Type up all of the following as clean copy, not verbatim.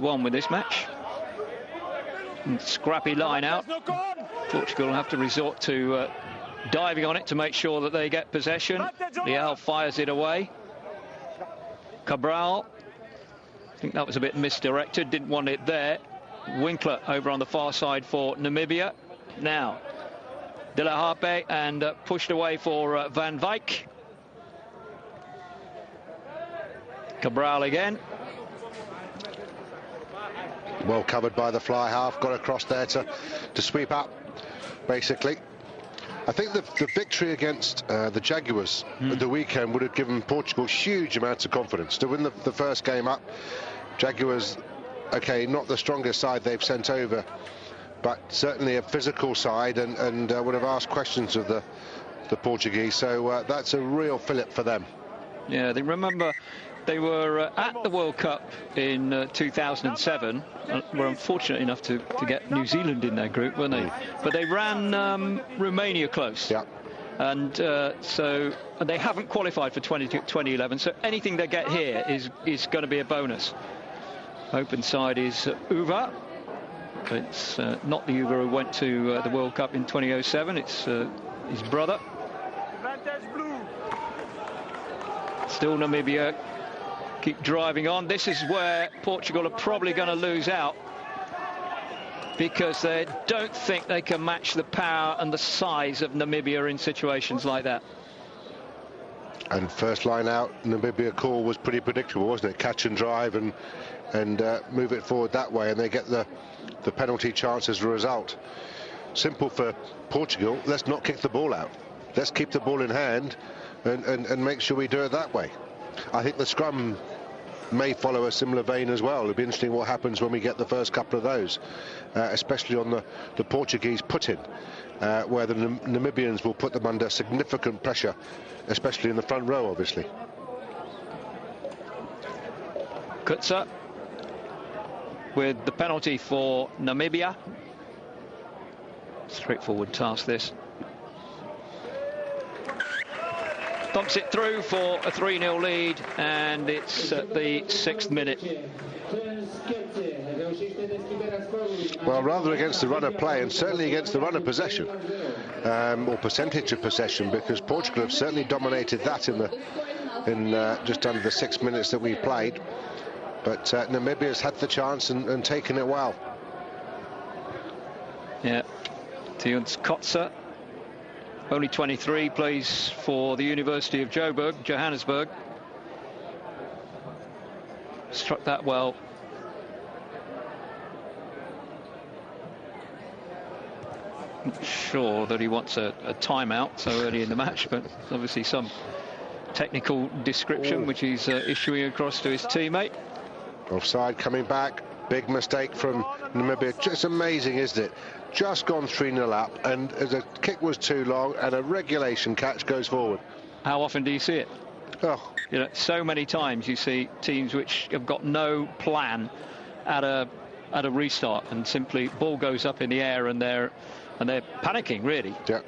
won with this match. And scrappy line out. Portugal will have to resort to diving on it to make sure that they get possession. Leal fires it away. Cabral, I think that was a bit misdirected, didn't want it there. Winkler over on the far side for Namibia. Now, De La Harpe, and pushed away for Van Wyk. Cabral again. Well covered by the fly half, got across there to sweep up, basically. I think the victory against the Jaguars at the weekend would have given Portugal huge amounts of confidence to win the first game up. Jaguars, okay, not the strongest side they've sent over, but certainly a physical side, and would have asked questions of the Portuguese. So that's a real fillip for them. Yeah, they remember they were at the World Cup in 2007. Were unfortunate enough to get New Zealand in their group, weren't they? But they ran Romania close. Yeah. And so they haven't qualified for 2011. So anything they get here is going to be a bonus. Open side is Uva. It's not the Uva who went to the World Cup in 2007. It's his brother. Still Namibia keep driving on. This is where Portugal are probably going to lose out, because they don't think they can match the power and the size of Namibia in situations like that. And first line out, Namibia call was pretty predictable, wasn't it? Catch and drive and move it forward that way, and they get the penalty chance as a result. Simple for Portugal. Let's not kick the ball out. Let's keep the ball in hand and make sure we do it that way. I think the scrum may follow a similar vein as well. It'll be interesting what happens when we get the first couple of those, especially on the Portuguese put-in, where the Namibians will put them under significant pressure, especially in the front row, obviously. Kutsa with the penalty for Namibia. Straightforward task, this. Thumps it through for a 3-0 lead, and it's at the 6th minute. Well, rather against the run of play, and certainly against the run of possession, or percentage of possession, because Portugal have certainly dominated that in just under the 6 minutes that we played. But Namibia's had the chance and taken it well. Yeah, Tiuns Kotze, only 23, plays for the University of Johannesburg. Struck that well. Not sure that he wants a timeout so early in the match, but obviously some technical description which he's issuing across to his teammate. Offside coming back. Big mistake from Namibia. Just amazing, isn't it? Just gone 3-0 up, and the kick was too long, and a regulation catch goes forward. How often do you see it? Oh, you know, so many times you see teams which have got no plan at a restart, and simply ball goes up in the air, and they're panicking, really. Yeah.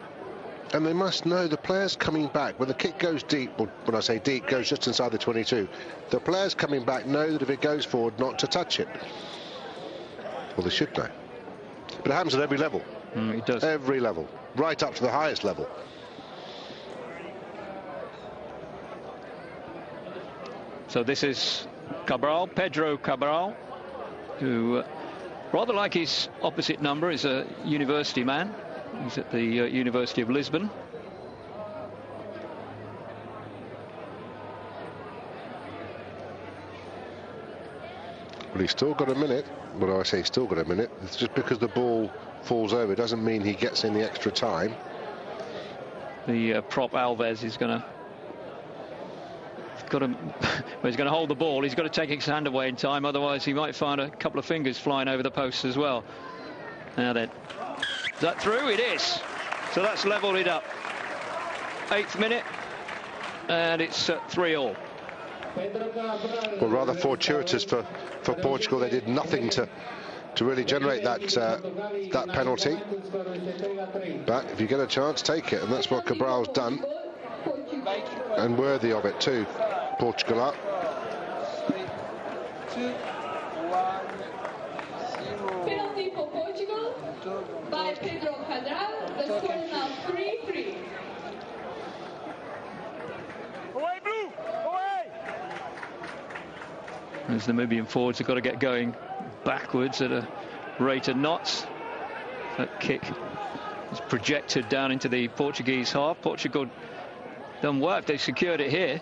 And they must know the players coming back, when the kick goes deep, or when I say deep, goes just inside the 22, the players coming back know that if it goes forward, not to touch it. Well, they should know. But it happens at every level. It does. Every level. Right up to the highest level. So this is Cabral, Pedro Cabral, who, rather like his opposite number, is a university man. He's at the University of Lisbon. Well, he's still got a minute. Well, I say he's still got a minute. It's just because the ball falls over doesn't mean he gets in the extra time. The prop Alves is going to... he's going to hold the ball. He's got to take his hand away in time, otherwise he might find a couple of fingers flying over the posts as well. Now then, is that through? It is. So that's levelled it up. 8th minute, and it's 3-all. Well, rather fortuitous for Portugal. They did nothing to really generate that penalty. But if you get a chance, take it, and that's what Cabral's done, and worthy of it too. Portugal up. 3, 2, 1. by Pedro Cabral. The score is now 3-3. Away, Blue! Away! As the Namibian forwards have got to get going backwards at a rate of knots. That kick is projected down into the Portuguese half. Portugal done work. They secured it here.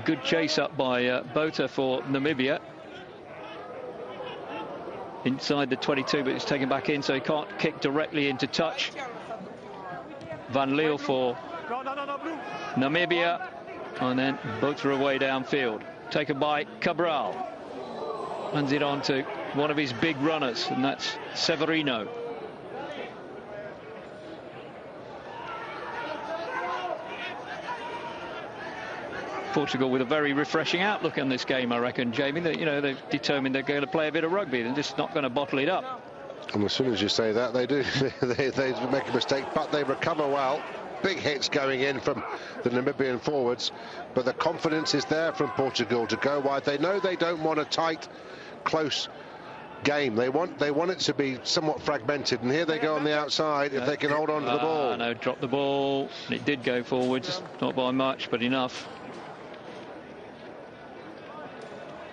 Good chase up by Botha for Namibia. Inside the 22, but it's taken back in, so he can't kick directly into touch. Van Leeuw for Namibia, and then Botha away downfield. Taken by Cabral. Hands it on to one of his big runners, and that's Severino. Portugal with a very refreshing outlook on this game, I reckon, Jamie. That, you know, they've determined they're going to play a bit of rugby. They're just not going to bottle it up. And as soon as you say that, they do. they make a mistake, but they recover well. Big hits going in from the Namibian forwards, but the confidence is there from Portugal to go wide. They know they don't want a tight, close game. They want it to be somewhat fragmented, and here they go on the outside. If they can hold on to the ball. No, drop the ball. And it did go forwards, not by much, but enough.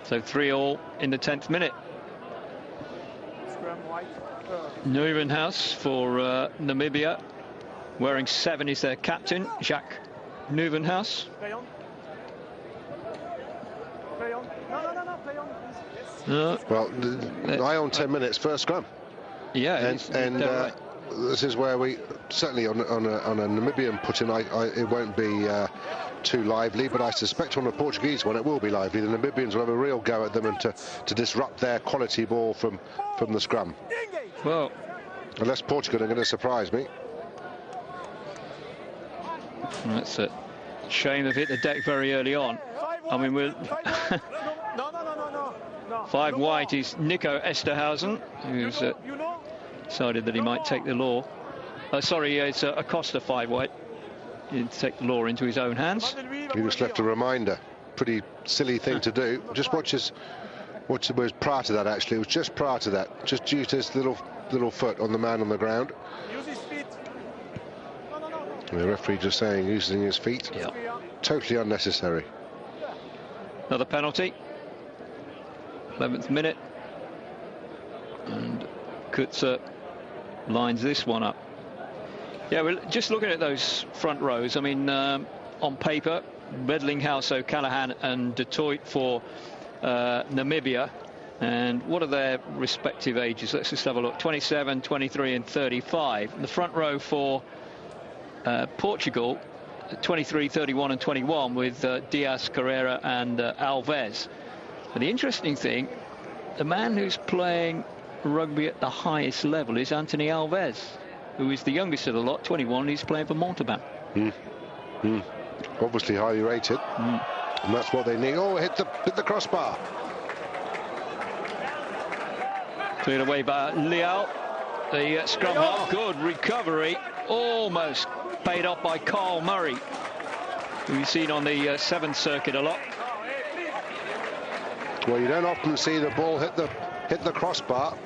So 3-3 in the 10th minute. Nieuwenhuis for Namibia. Wearing 7 is their captain, Jacques Nieuwenhuis. Well, eye on 10 minutes, first scrum. Yeah, and right. This is where we certainly on a Namibian put-in, it won't be too lively, but I suspect on a Portuguese one it will be lively. The Namibians will have a real go at them and to disrupt their quality ball from the scrum. Well, unless Portugal are going to surprise me. That's a shame they've hit the deck very early on. I mean, we're 5 white is Nico Esterhuizen, who's decided that he might take the law. Sorry, it's Acosta 5 white. He didn't take the law into his own hands. He just left a reminder. Pretty silly thing to do. Just watch what was prior to that, actually. It was just prior to that. Just due to his little foot on the man on the ground. And the referee just saying using his feet. Yeah. Totally unnecessary. Another penalty. 11th minute. And Kutzer lines this one up. Yeah, we're just looking at those front rows. I mean, on paper, Bedlinghouse, O'Callaghan and De Toit for Namibia. And what are their respective ages? Let's just have a look. 27, 23 and 35. And the front row for Portugal, 23, 31 and 21 with Diaz, Carrera and Alves. But the interesting thing, the man who's playing rugby at the highest level is Anthony Alves, who is the youngest of the lot, 21. He's playing for Montauban. Obviously highly rated, and that's what they need. Oh, hit the crossbar. Cleared away by Leal. The scrum half, good recovery, almost paid off by Carl Murray, who you've seen on the 7th circuit a lot. Well, you don't often see the ball hit the crossbar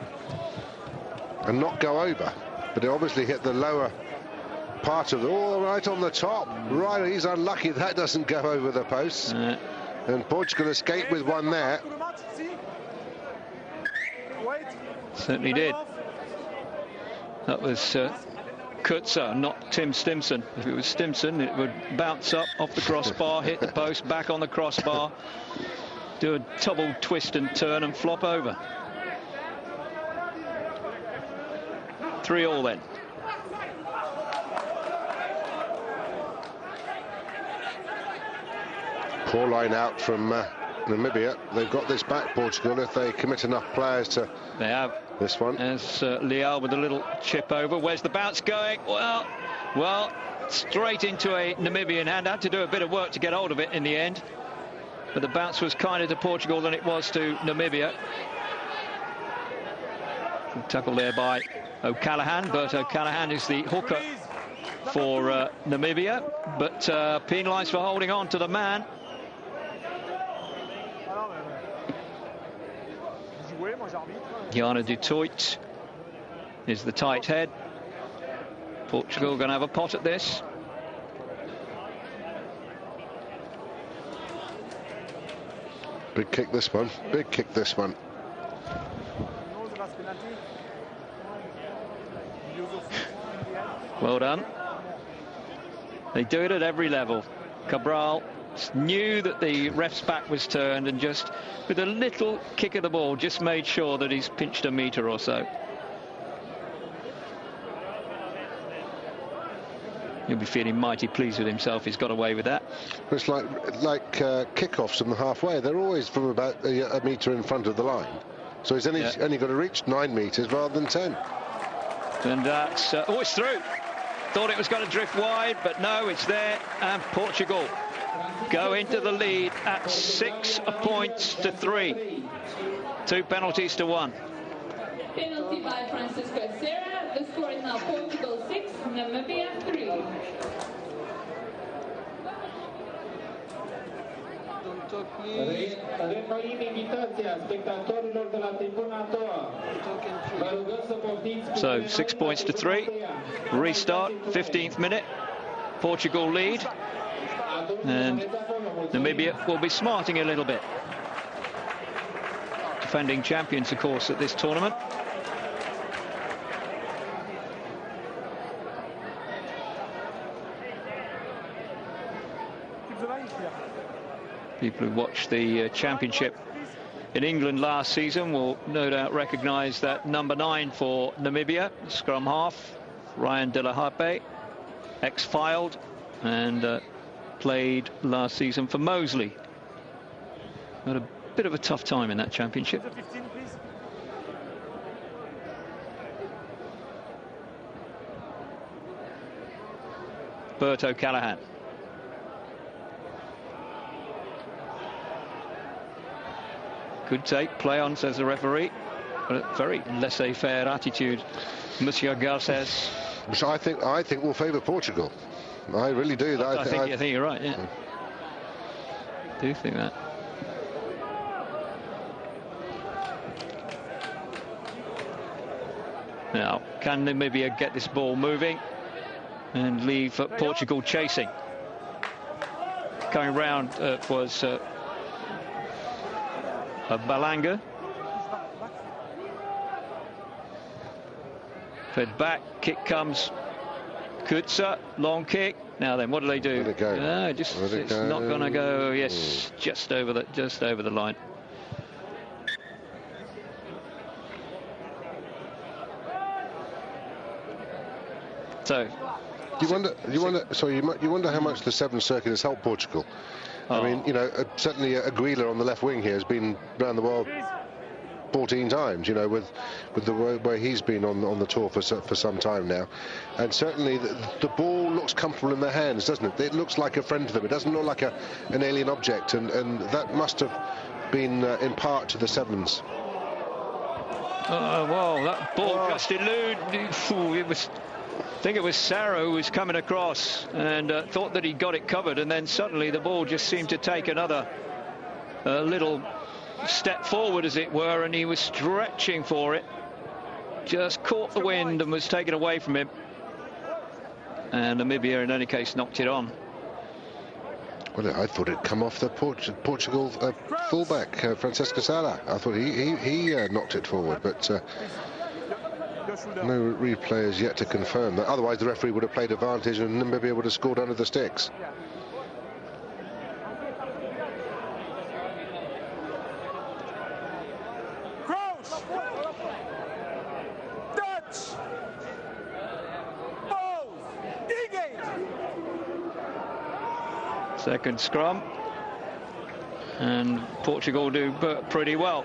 and not go over, but it obviously hit the lower part of right on the top. Right, he's unlucky that doesn't go over the posts. And Portugal escaped with one there. Certainly did. That was Kutzer, not Tim Stimson. If it was Stimson, it would bounce up off the crossbar, hit the post, back on the crossbar, do a double twist and turn and flop over. 3-3 then. Poor line out from Namibia. They've got this back, Portugal, if they commit enough players to they have this one. As Leal with a little chip over. Where's the bounce going? Well, straight into a Namibian hand. Had to do a bit of work to get hold of it in the end. But the bounce was kinder to Portugal than it was to Namibia. Tackle there by O'Callaghan, but O'Callaghan is the hooker for Namibia, but penalised for holding on to the man. Jana du Toit is the tight head. Portugal going to have a pot at this. Big kick this one. Big kick this one. Well done. They do it at every level. Cabral knew that the ref's back was turned and just with a little kick of the ball just made sure that he's pinched a metre or so. He'll be feeling mighty pleased with himself. He's got away with that. It's like kickoffs from the halfway. They're always from about a metre in front of the line. So he's only got to reach 9 metres rather than 10. And that's oh, it's through. Thought it was going to drift wide, but no, it's there. And Portugal go into the lead at 6 points to 3. 2 penalties to 1. Penalty by Francisco Serra. The score is now Portugal 6, Namibia 3. So 6 points to 3. Restart, 15th minute. Portugal lead. And Namibia will be smarting a little bit. Defending champions, of course, at this tournament. People who watched the championship in England last season will no doubt recognise that number 9 for Namibia, scrum half, Ryan De La Harpe, ex-filed and played last season for Moseley. Had a bit of a tough time in that championship. Bert O'Callaghan. Good take, play on, says the referee. But a very laissez-faire attitude, Monsieur Garces. Which I think will favour Portugal. I really do. I think you're right, yeah. Do think that. Now, can Namibia get this ball moving and leave Portugal chasing? Coming round was Balanga. Fed back, kick comes. Kutsa, long kick. Now then, what do they do? Let it go. No, it's not going to go. Yes, just over the line. So, you wonder how much the Seventh Circuit has helped Portugal. I mean, you know, certainly Aguilar on the left wing here has been around the world 14 times, you know, with the way he's been on the tour for some time now. And certainly the ball looks comfortable in their hands, doesn't it? It looks like a friend to them. It doesn't look like an alien object, and that must have been in part to the Sevens. Well, that ball just eluded. I think it was Sarro who was coming across and thought that he got it covered, and then suddenly the ball just seemed to take another little step forward, as it were, and he was stretching for it. Just caught the wind and was taken away from him. And Namibia, in any case, knocked it on. Well, I thought it'd come off the Portugal fullback, Francisco Sala. I thought he knocked it forward, but no replay is yet to confirm that. Otherwise, the referee would have played advantage and Namibia would have scored under the sticks. Second scrum, and Portugal do pretty well.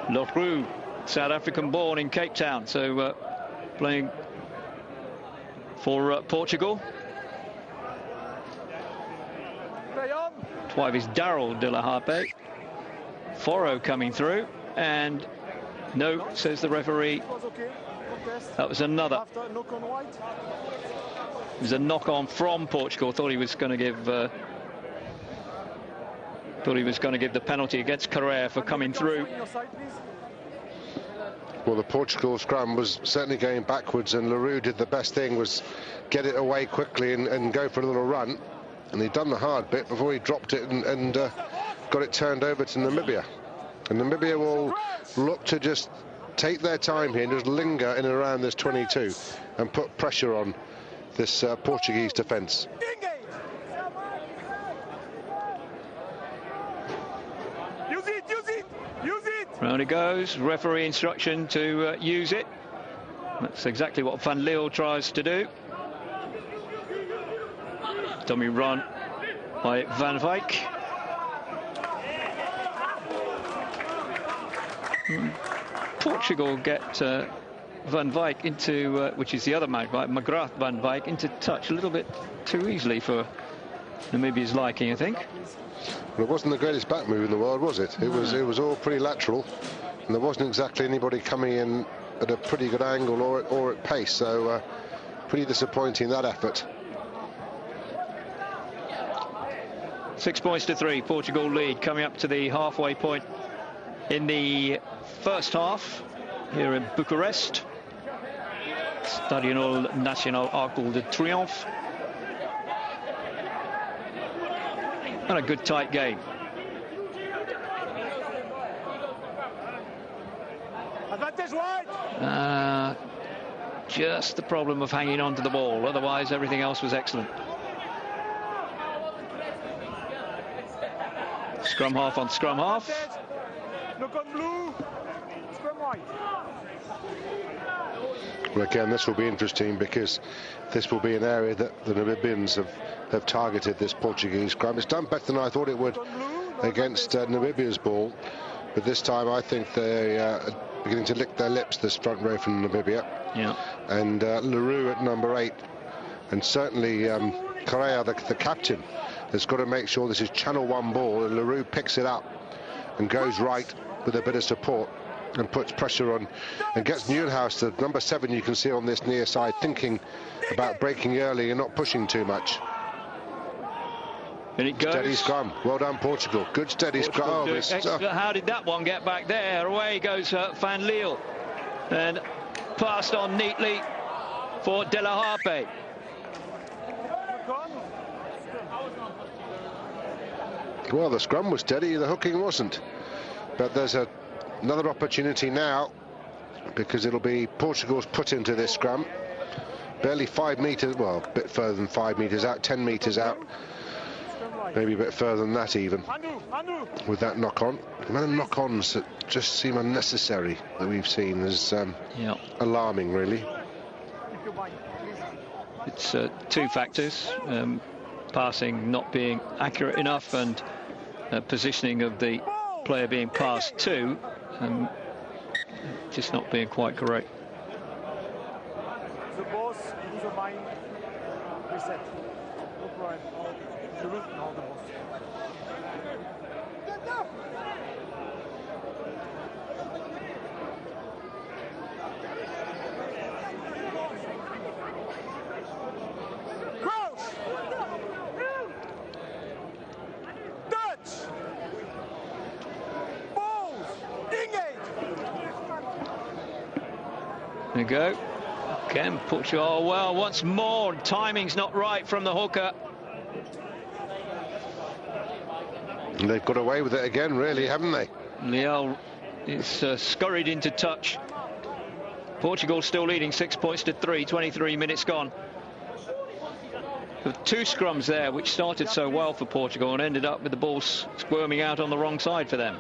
Lotru, South African born in Cape Town, so playing for Portugal. Wife is Daryl De La Harpe. Foro coming through, and no, says the referee. That was another. It was a knock-on from Portugal. Thought he was going to give the penalty against Carrera for coming through. Well, the Portugal scrum was certainly going backwards, and Leroux did the best thing, was get it away quickly and go for a little run. And he'd done the hard bit before he dropped it and got it turned over to Namibia. And Namibia will look to just take their time here and just linger in and around this 22 and put pressure on this Portuguese defence. Use it, use it, use it! Round it goes. Referee instruction to use it. That's exactly what Van Leeuw tries to do. Dummy run by Van Wyk. Portugal get Van Wyk into, which is the other man, right? McGrath Van Wyk, into touch a little bit too easily for Namibia's liking, I think. Well, it wasn't the greatest back move in the world, was it? It was all pretty lateral, and there wasn't exactly anybody coming in at a pretty good angle or at pace, so pretty disappointing, that effort. 6 points to 3, Portugal lead, coming up to the halfway point in the first half here in Bucharest. Stadionul Nacional Arcul de Triomphe. And a good tight game. Advantage wide! Just the problem of hanging on to the ball, otherwise everything else was excellent. Scrum half on scrum half. Look on blue. Scrum white. Well, again, this will be interesting because this will be an area that the Namibians have targeted this Portuguese scrum. It's done better than I thought it would against Namibia's ball, but this time I think they are beginning to lick their lips, this front row from Namibia. Yeah. And Leroux at number 8, and certainly Correa, the captain, has got to make sure this is channel 1 ball, and Leroux picks it up and goes right with a bit of support and puts pressure on and gets Nieuwenhuis, the number 7 you can see on this near side, thinking about breaking early and not pushing too much. And it goes. Steady scrum. Well done, Portugal. Good steady scrum. How did that one get back there? Away goes Van Leeuw. And passed on neatly for De La Harpe. Well, the scrum was steady, the hooking wasn't. But there's another opportunity now, because it'll be Portugal's put into this scrum. Barely 5 metres, well, a bit further than 5 metres out, 10 metres out. Maybe a bit further than that even, with that knock-on. The amount of knock-ons that just seem unnecessary that we've seen is alarming, really. It's 2 factors. Passing not being accurate enough, and positioning of the player being passed to, just not being quite correct. The boss, the mind, reset. No problem. Je veux non, the boss. There you go. Again, Portugal, well, once more, timing's not right from the hooker. And they've got away with it again, really, haven't they? Leal is scurried into touch. Portugal still leading 6 points to 3, 23 minutes gone. The 2 scrums there, which started so well for Portugal and ended up with the ball squirming out on the wrong side for them.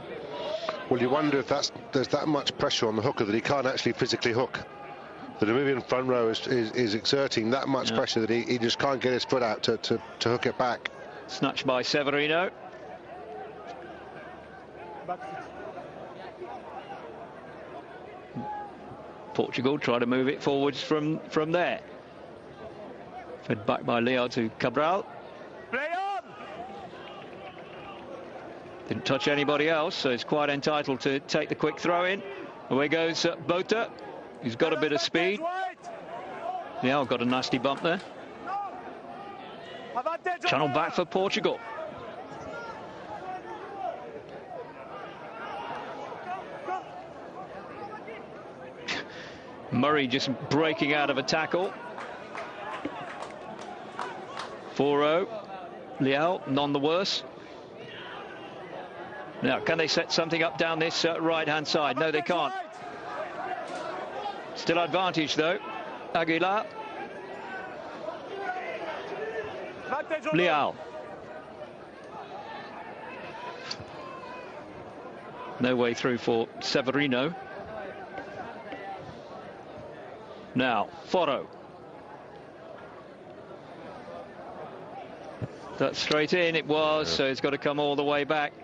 Well, you wonder if there's that much pressure on the hooker that he can't actually physically hook. The Namibian front row is exerting that much pressure that he just can't get his foot out to hook it back. Snatched by Severino. Portugal try to move it forwards from there. Fed back by Leo to Cabral. Play on! Didn't touch anybody else, so he's quite entitled to take the quick throw in. Away goes Bota. He's got a bit of speed. Yeah, got a nasty bump there. Channel back for Portugal. Murray just breaking out of a tackle. 4-0. Liao, none the worse. Now, can they set something up down this right-hand side? No, they can't. Still advantage, though. Aguilar. Liao. No way through for Severino. Now, Foro. That's straight in, it was, so it's got to come all the way back.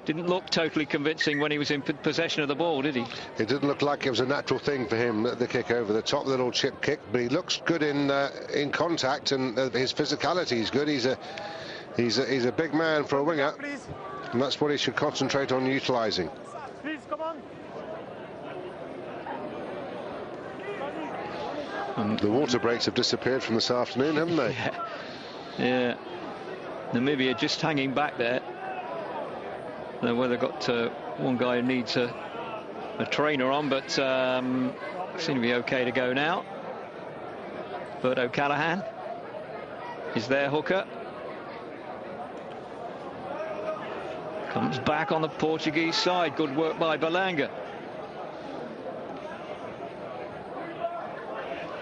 Didn't look totally convincing when he was in possession of the ball, did he? It didn't look like it was a natural thing for him, the kick over the top, the little chip kick, but he looks good in contact, and his physicality is good. He's a big man for a winger, and that's what he should concentrate on utilising. Please, come on. The water breaks have disappeared from this afternoon, haven't they? Yeah. Namibia just hanging back there. I don't know whether they've got one guy who needs a trainer on, but seem to be okay to go now. Bert O'Callaghan is their hooker. Comes back on the Portuguese side. Good work by Balanga.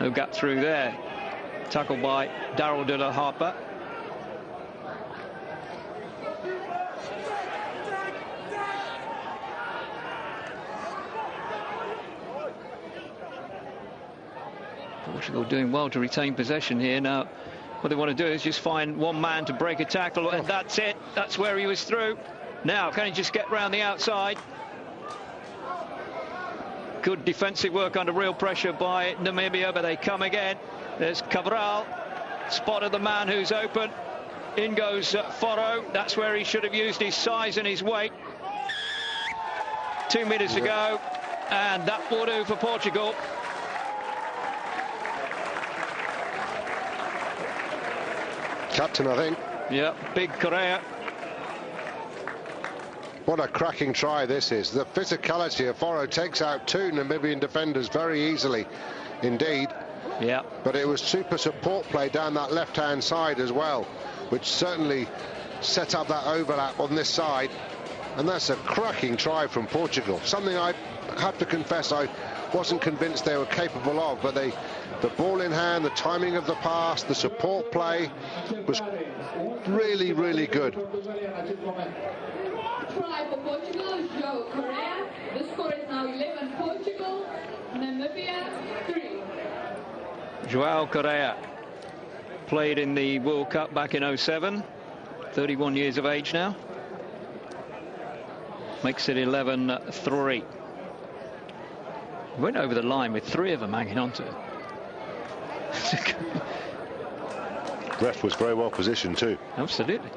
No gap through there. Tackled by Daryl de la Harper. Portugal doing well to retain possession here. Now, what they want to do is just find one man to break a tackle, and that's it. That's where he was through. Now, can he just get round the outside? Good defensive work under real pressure by Namibia, but they come again. There's Cabral, spotted the man who's open. In goes Foro. That's where he should have used his size and his weight. 2 minutes to go, and that will do for Portugal. Captain, I think. Yeah, big Correa. What a cracking try this is. The physicality of Foro takes out two Namibian defenders very easily indeed. Yeah. But it was super support play down that left-hand side as well, which certainly set up that overlap on this side. And that's a cracking try from Portugal. Something I have to confess I wasn't convinced they were capable of, but the ball in hand, the timing of the pass, the support play was really, really good. Try for Portugal, Joe Correa. The score is now 11 Portugal, Namibia 3. Joao Correa played in the World Cup back in 07, 31 years of age now. Makes it 11-3. Went over the line with three of them hanging on to it. Ref was very well positioned too. Absolutely.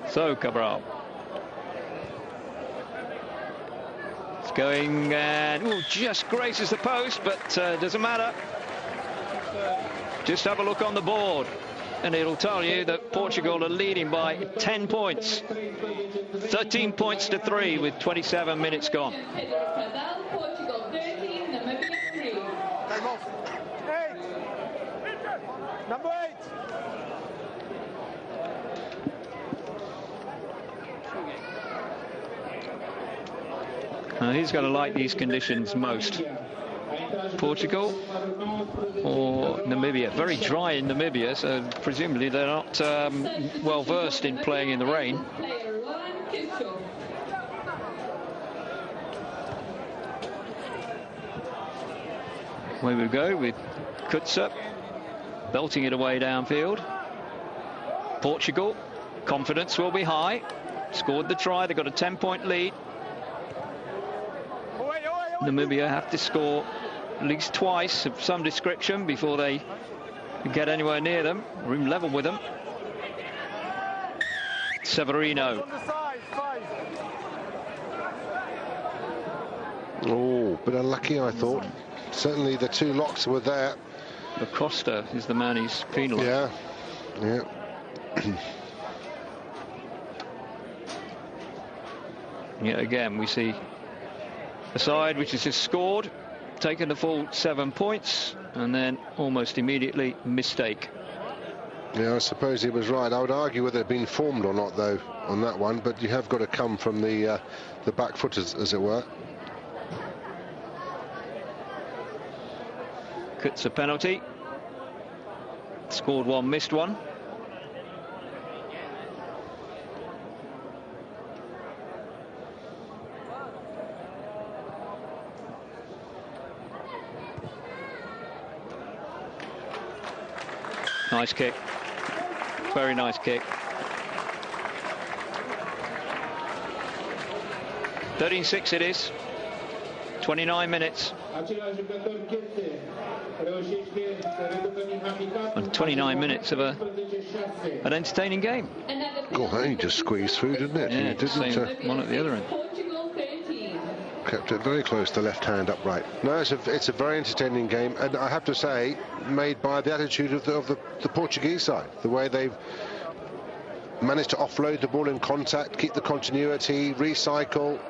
So Cabral. It's going and just graces the post, but doesn't matter. Just have a look on the board and it'll tell you that Portugal are leading by 10 points. 13 points to 3 with 27 minutes gone. Portugal 13, Namibia 3. Time off. 8. Number 8. Now he's going to like these conditions most. Portugal or Namibia. Very dry in Namibia, so presumably they're not well versed in playing in the rain. Away we go with Kutsa belting it away downfield. Portugal, confidence will be high. Scored the try, they've got a 10-point lead. Namibia have to score at least twice of some description before they get anywhere near them. Room level with them. Severino. Oh, bit unlucky, I thought. Certainly the two locks were there. Acosta is the man he's penalised. Yeah. Yet again, we see a side which has just scored, taken the full 7 points, and then almost immediately mistake. Yeah, I suppose he was right. I would argue whether it had been formed or not, though, on that one. But you have got to come from the back foot, as it were. It's a penalty. Scored one, missed one. Nice kick. Very nice kick. 13-6 it is. 29 minutes. And 29 minutes of an entertaining game. God, he just squeezed through, didn't it? Yeah, he didn't. One at the other end. Kept it very close to left hand upright. No, it's a very entertaining game, and I have to say, made by the attitude of the Portuguese side. The way they've managed to offload the ball in contact, keep the continuity, recycle,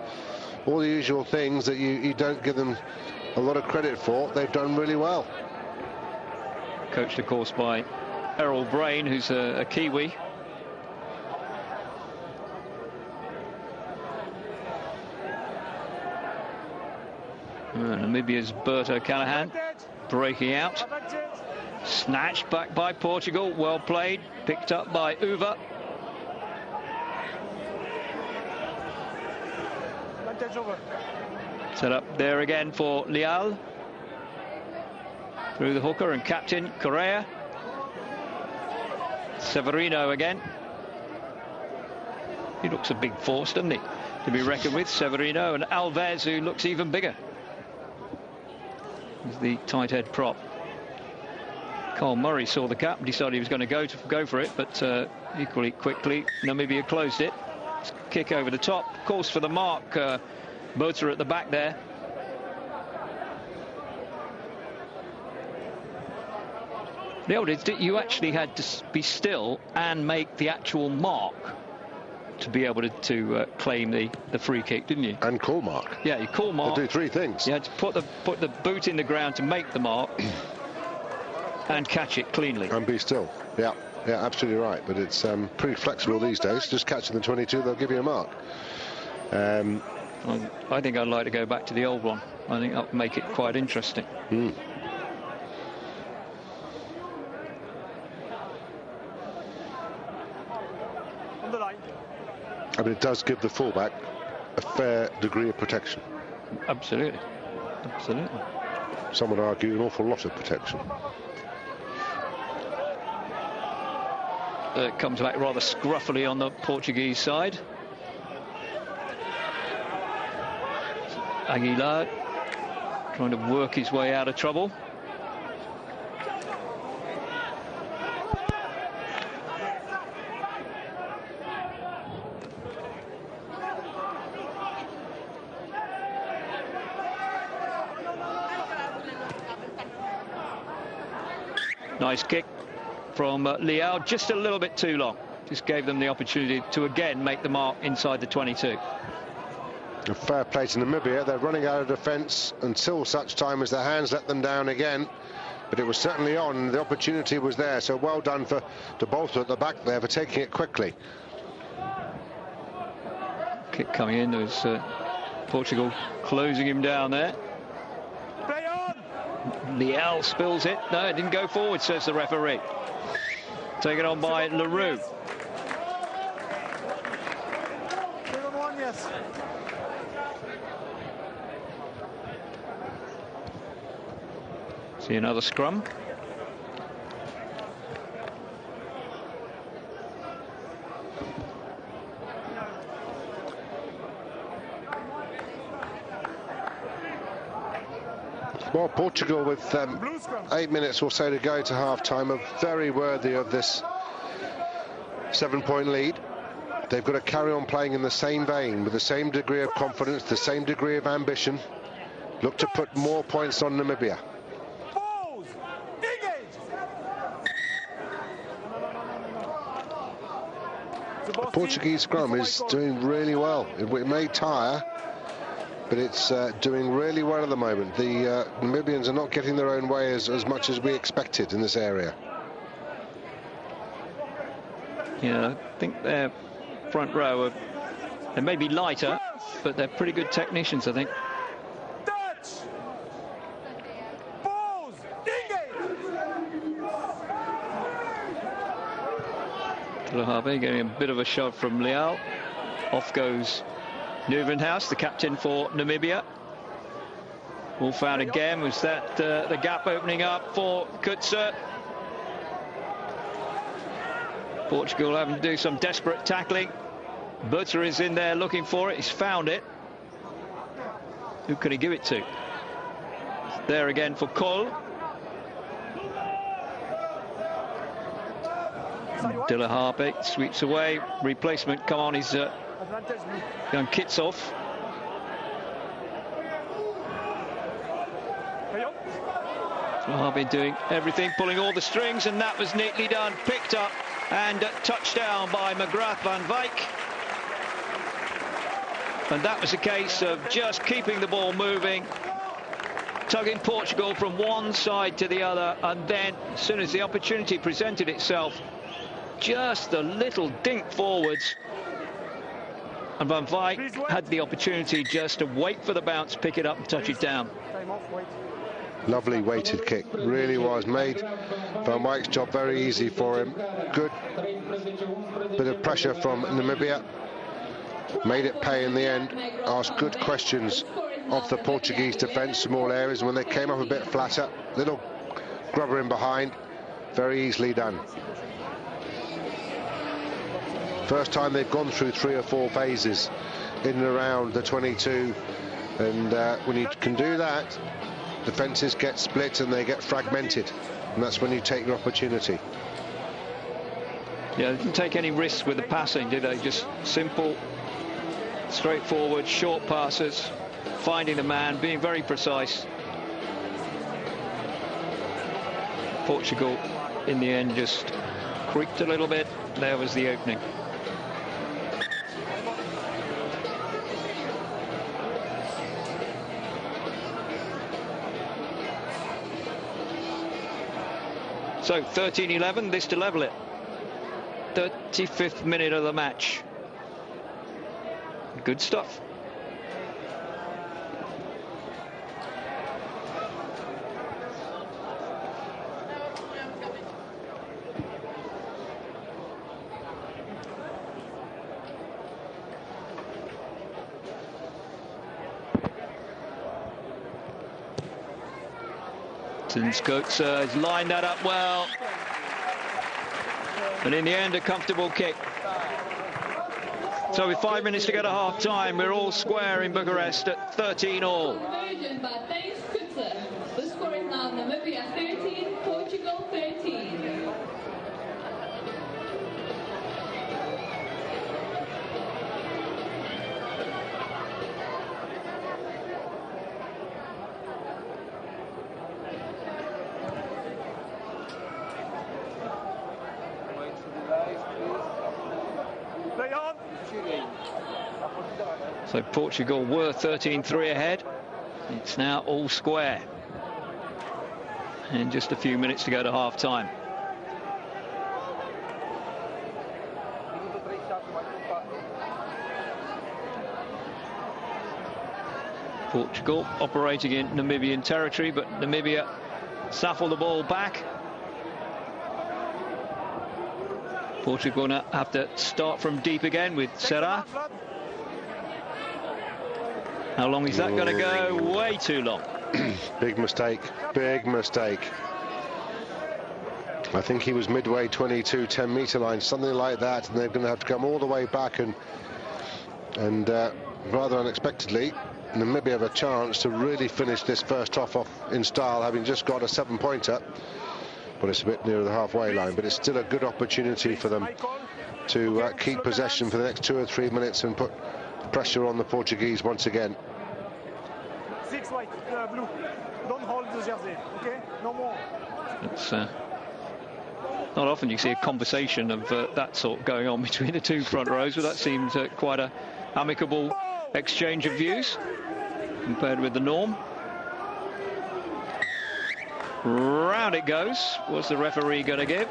all the usual things that you don't give them a lot of credit for. They've done really well. Coached, of course, by Errol Brain, who's a Kiwi. Namibia's Bert O'Callaghan breaking out. Snatched back by Portugal. Well played. Picked up by Uva. Set up there again for Leal. Through the hooker and captain Correa. Severino again. He looks a big force, doesn't he? To be reckoned with. Severino and Alves, who looks even bigger. He's the tight head prop. Carl Murray saw the cap, decided he was going to go for it, but equally quickly Namibia closed it. Kick over the top, of course, for the mark. Botha at the back there. The old is that you actually had to be still and make the actual mark to be able to claim the free kick, didn't you? And call mark. Yeah, you call mark. They do three things. You had to put the boot in the ground to make the mark and catch it cleanly. And be still. Yeah, absolutely right. But it's pretty flexible these days. Just catching the 22, they'll give you a mark. I think I'd like to go back to the old one. I think that would make it quite interesting. I mean, it does give the fullback a fair degree of protection. Absolutely. Some would argue an awful lot of protection. It comes back rather scruffily on the Portuguese side. Aguilar trying to work his way out of trouble. Nice kick from Leal, just a little bit too long. Just gave them the opportunity to again make the mark inside the 22. A fair play to Namibia. They're running out of defence until such time as their hands let them down again. But it was certainly on. The opportunity was there. So well done to Botha at the back there for taking it quickly. Kick coming in. There was Portugal closing him down there. Leal spills it. No, it didn't go forward, says the referee. Taken on by LaRue. See another scrum. Well, Portugal with 8 minutes or so to go to half-time are very worthy of this 7-point lead. They've got to carry on playing in the same vein, with the same degree of confidence, the same degree of ambition. Look to put more points on Namibia. The Portuguese scrum is doing really well. It may tire, but it's doing really well at the moment. The Namibians are not getting their own way as much as we expected in this area. Yeah, I think their front row they may be lighter, but they're pretty good technicians, I think. Harvey getting a bit of a shove from Leal. Off goes Nieuwenhuis, the captain for Namibia. All found again. Was that the gap opening up for Kutzer? Portugal having to do some desperate tackling. Butter is in there looking for it. He's found it. Who can he give it to? There again for Cole. Dilla Harpe sweeps away. Replacement, come on, he's young Kitsov. Harpe doing everything, pulling all the strings, and that was neatly done. Picked up and touchdown by McGrath van Wyk. And that was a case of just keeping the ball moving, tugging Portugal from one side to the other, and then as soon as the opportunity presented itself, just a little dink forwards, and Van Wyk had the opportunity just to wait for the bounce, pick it up and touch it down. Lovely weighted kick, really was. Made Van Wyk's job very easy for him. Good bit of pressure from Namibia, made it pay in the end. Asked good questions of the Portuguese defence, small areas, and when they came up a bit flatter, little grubber in behind, very easily done. First time they've gone through 3 or 4 phases in and around the 22, and when you can do that, defences get split and they get fragmented, and that's when you take your opportunity. Yeah, they didn't take any risks with the passing, did they? Just simple, straightforward, short passes, finding the man, being very precise. Portugal, in the end, just creaked a little bit. There was the opening. So 13-11, this to level it. 35th minute of the match. Good stuff. Coates has lined that up well, and in the end a comfortable kick. So with 5 minutes to go to half time, we're all square in Bucharest at 13-all. The score is now Namibia 13, Portugal 13. So Portugal were 13-3 ahead. It's now all square. And just a few minutes to go to half time. Portugal operating in Namibian territory, but Namibia shuffle the ball back. Portugal going to have to start from deep again with Serra. How long is that going to go? Way too long. Big mistake, big mistake. I think he was midway 22, 10-metre line, something like that, and they're going to have to come all the way back, and rather unexpectedly, Namibia have a chance to really finish this first half off in style, having just got a 7-pointer. Well, it's a bit near the halfway line, but it's still a good opportunity for them to keep possession for the next 2 or 3 minutes and put pressure on the Portuguese once again. 6 white, blue. Don't hold the jersey, okay? No more. It's Not often you see a conversation of that sort going on between the two front rows, but that seems quite a amicable exchange of views compared with the norm. Round it goes. What's the referee going to give?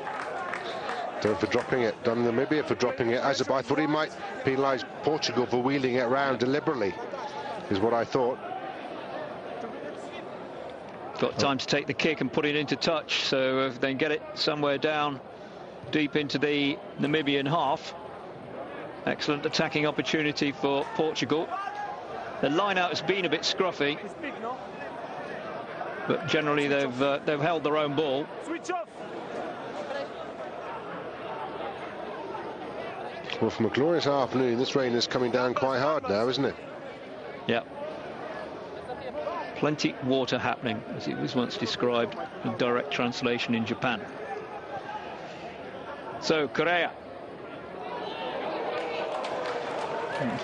Done for dropping it. Done Namibia for dropping it. I thought he might penalise Portugal for wheeling it round deliberately, is what I thought. Got time to take the kick and put it into touch, so if they can get it somewhere down deep into the Namibian half. Excellent attacking opportunity for Portugal. The line-out has been a bit scruffy, but generally they've held their own ball. Switch off. Well, from a glorious afternoon, this rain is coming down quite hard now, isn't it? Yeah. Plenty water happening, as it was once described in direct translation in Japan. So Correa.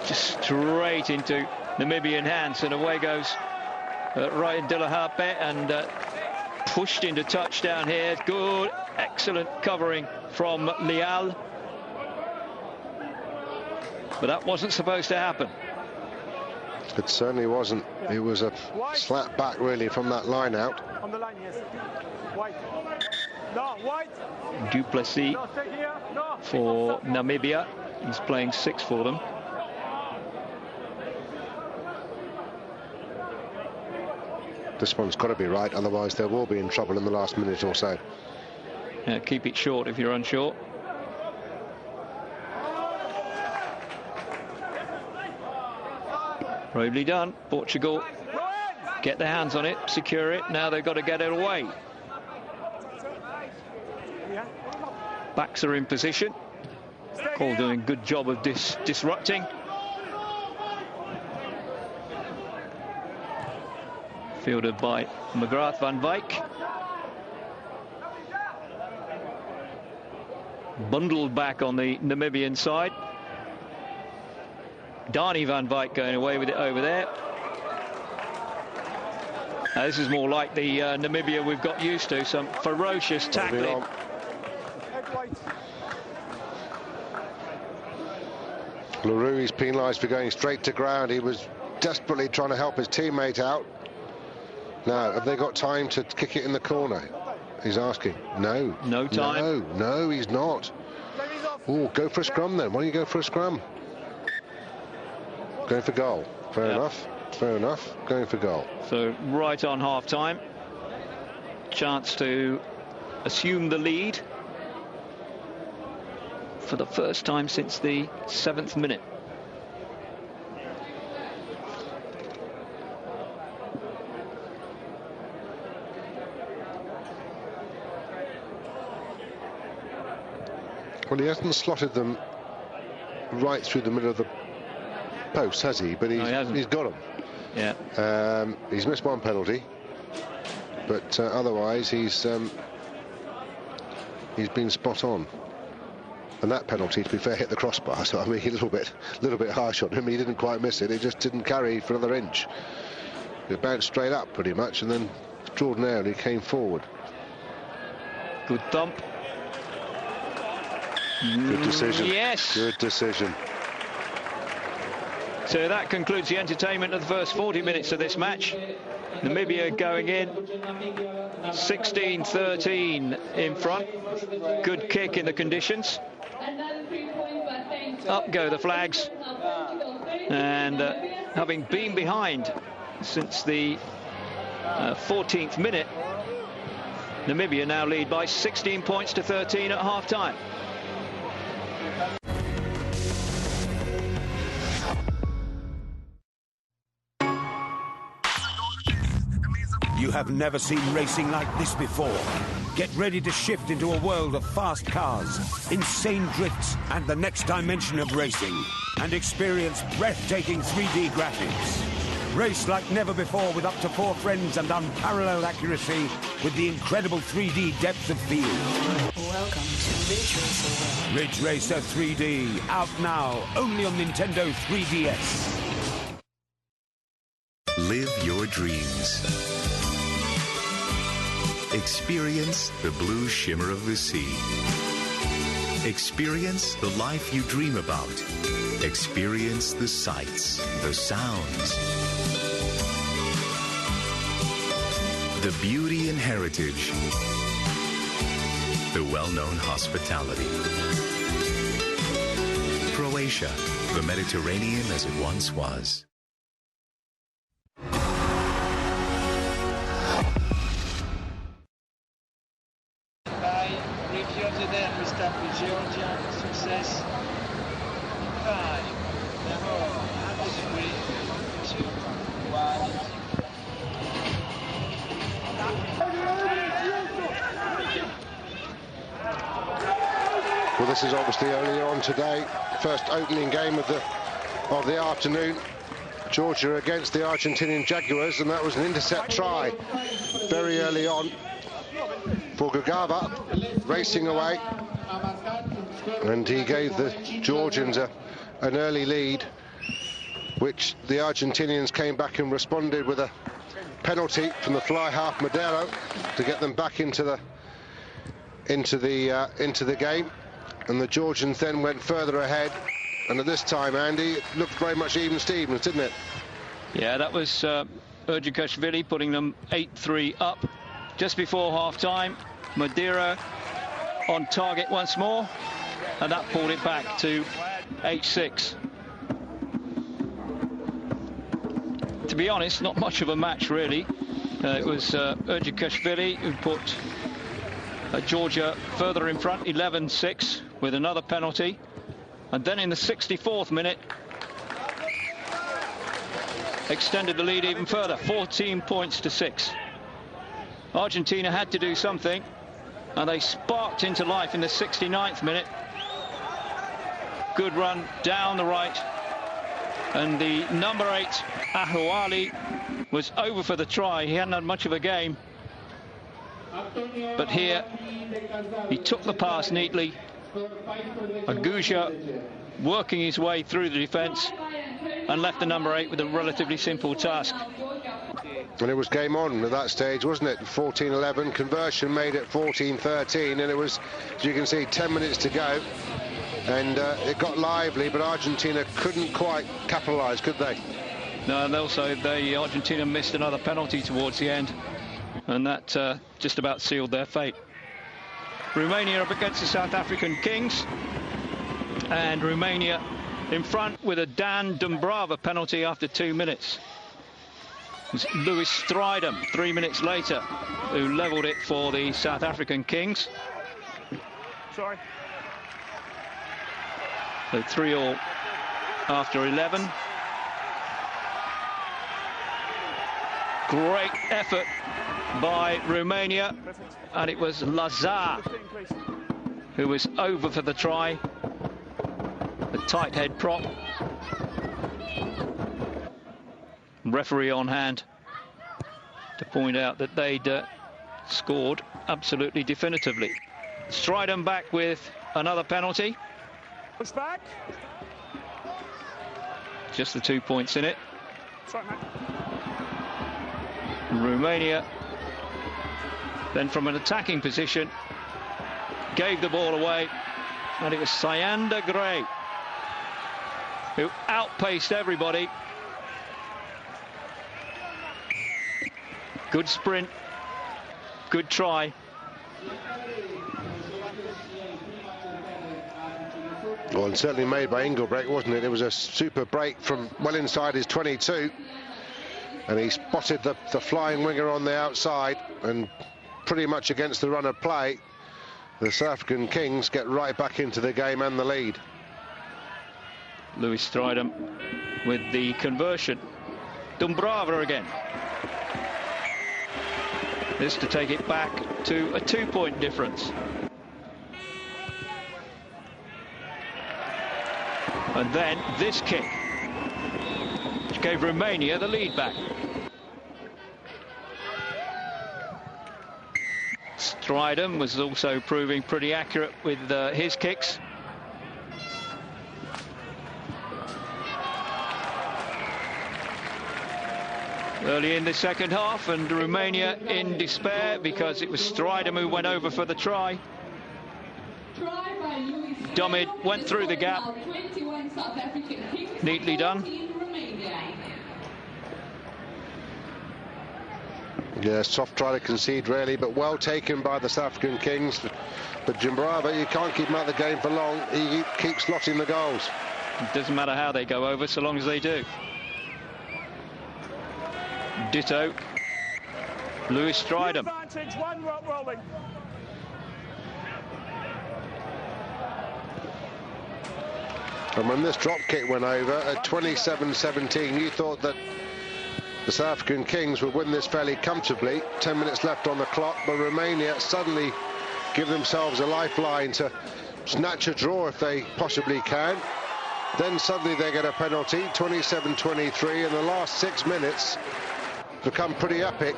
Just straight into Namibian hands, and away goes Ryan Dillahape, and pushed into touchdown here. Good, excellent covering from Leal. But that wasn't supposed to happen. It certainly wasn't. It was a slap back, really, from that line out. On the line, yes. White. No, white. Duplessis No, stay here. No. for Namibia. He's playing 6 for them. This one's got to be right, otherwise they will be in trouble in the last minute or so. Yeah, keep it short if you're unsure. Bravely done. Portugal get their hands on it, secure it. Now they've got to get it away. Backs are in position. Cole doing a good job of disrupting. Fielded by McGrath van Wyk. Bundled back on the Namibian side. Dani van Wyk going away with it over there. This is more like the Namibia we've got used to. Some ferocious tackling. Leroux is penalised for going straight to ground. He was desperately trying to help his teammate out. Now, have they got time to kick it in the corner? He's asking. No. No time. No, he's not. Oh, go for a scrum then. Why don't you go for a scrum? Going for goal. Fair enough. Fair enough. Going for goal. So right on half-time. Chance to assume the lead for the first time since the 7th minute. Well, he hasn't slotted them right through the middle of the post, has he? But he's got them. Yeah. He's missed one penalty, but otherwise he's been spot on. And that penalty, to be fair, hit the crossbar. So I mean, a little bit harsh on him. He didn't quite miss it. It just didn't carry for another inch. It bounced straight up pretty much, and then extraordinarily came forward. Good thump. Good decision. Yes. Good decision. So that concludes the entertainment of the first 40 minutes of this match. Namibia going in 16-13 in front. Good kick in the conditions. Up go the flags. And having been behind since the 14th minute, Namibia now lead by 16 points to 13 at half-time. You have never seen racing like this before. Get ready to shift into a world of fast cars, insane drifts, and the next dimension of racing. And experience breathtaking 3D graphics. Race like never before with up to 4 friends and unparalleled accuracy with the incredible 3D depth of field. Welcome to Ridge Racer World. Ridge Racer 3D, out now, only on Nintendo 3DS. Live your dreams. Experience the blue shimmer of the sea. Experience the life you dream about. Experience the sights, the sounds, the beauty and heritage, the well-known hospitality. Croatia, the Mediterranean as it once was. Review of the day, we start with Georgia. Success. 5, 4, 3, 2, 1. Well, this is obviously earlier on today. First opening game of the afternoon. Georgia against the Argentinian Jaguars, and that was an intercept try very early on for Gagava, racing away, and he gave the Georgians an early lead, which the Argentinians came back and responded with a penalty from the fly half Madero to get them back into the game, and the Georgians then went further ahead, and at this time, Andy, it looked very much even Stevens, didn't it? Yeah, that was Urjikashvili putting them 8-3 up just before half-time. Madero on target once more, and that pulled it back to 8-6. To be honest, not much of a match, really. It was Urjikashvili who put Georgia further in front, 11-6, with another penalty. And then in the 64th minute, extended the lead even further, 14 points to 6. Argentina had to do something, and they sparked into life in the 69th minute. Good run down the right, and the number 8, Ahouali, was over for the try. He hadn't had much of a game, but here he took the pass neatly. Aguja working his way through the defence and left the number 8 with a relatively simple task. And it was game on at that stage, wasn't it? 14-11, conversion made it 14-13, and it was, as you can see, 10 minutes to go, and it got lively, but Argentina couldn't quite capitalise, could they? No, and also Argentina missed another penalty towards the end, and that just about sealed their fate. Romania up against the South African Kings, and Romania in front with a Dan Dumbrava penalty after 2 minutes. It was Louis Strydom 3 minutes later who levelled it for the South African Kings. Sorry. So 3-all after 11. Great effort by Romania, and it was Lazar who was over for the try. A tight head prop. Referee on hand to point out that they'd scored absolutely definitively. Strydom back with another penalty. Push back. Just the 2 points in it. Sorry, mate. Romania then from an attacking position gave the ball away, and it was Sayanda Gray who outpaced everybody. Good sprint, good try. Well, and certainly made by Engelbrecht, wasn't it? It was a super break from well inside his 22, and he spotted the flying winger on the outside, and pretty much against the run of play, the South African Kings get right back into the game and the lead. Louis Strydom with the conversion. Dumbrava again. This to take it back to a 2-point difference. And then this kick, which gave Romania the lead back. Strydom was also proving pretty accurate with his kicks. early in the second half, and Romania in despair because it was Stridham who went over for the try. Domid went through the gap. Neatly done. Yeah, soft try to concede really, but well taken by the South African Kings. But Jimbrava, you can't keep him out of the game for long. He keeps slotting the goals. It doesn't matter how they go over, so long as they do. Ditto. Lewis Stridham. And when this drop kick went over at 27-17, you thought that the South African Kings would win this fairly comfortably. 10 minutes left on the clock, but Romania suddenly give themselves a lifeline to snatch a draw if they possibly can. Then suddenly they get a penalty, 27-23, and the last 6 minutes become pretty epic.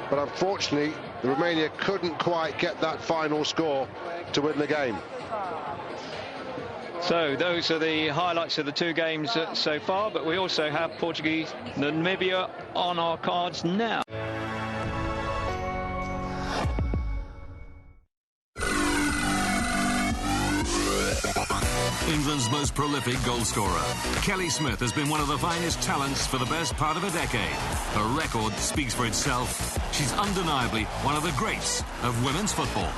But unfortunately, Romania couldn't quite get that final score to win the game. So those are the highlights of the two games so far, but we also have Portugal-Namibia on our cards now. England's most prolific goalscorer, Kelly Smith, has been one of the finest talents for the best part of a decade. Her record speaks for itself. She's undeniably one of the greats of women's football.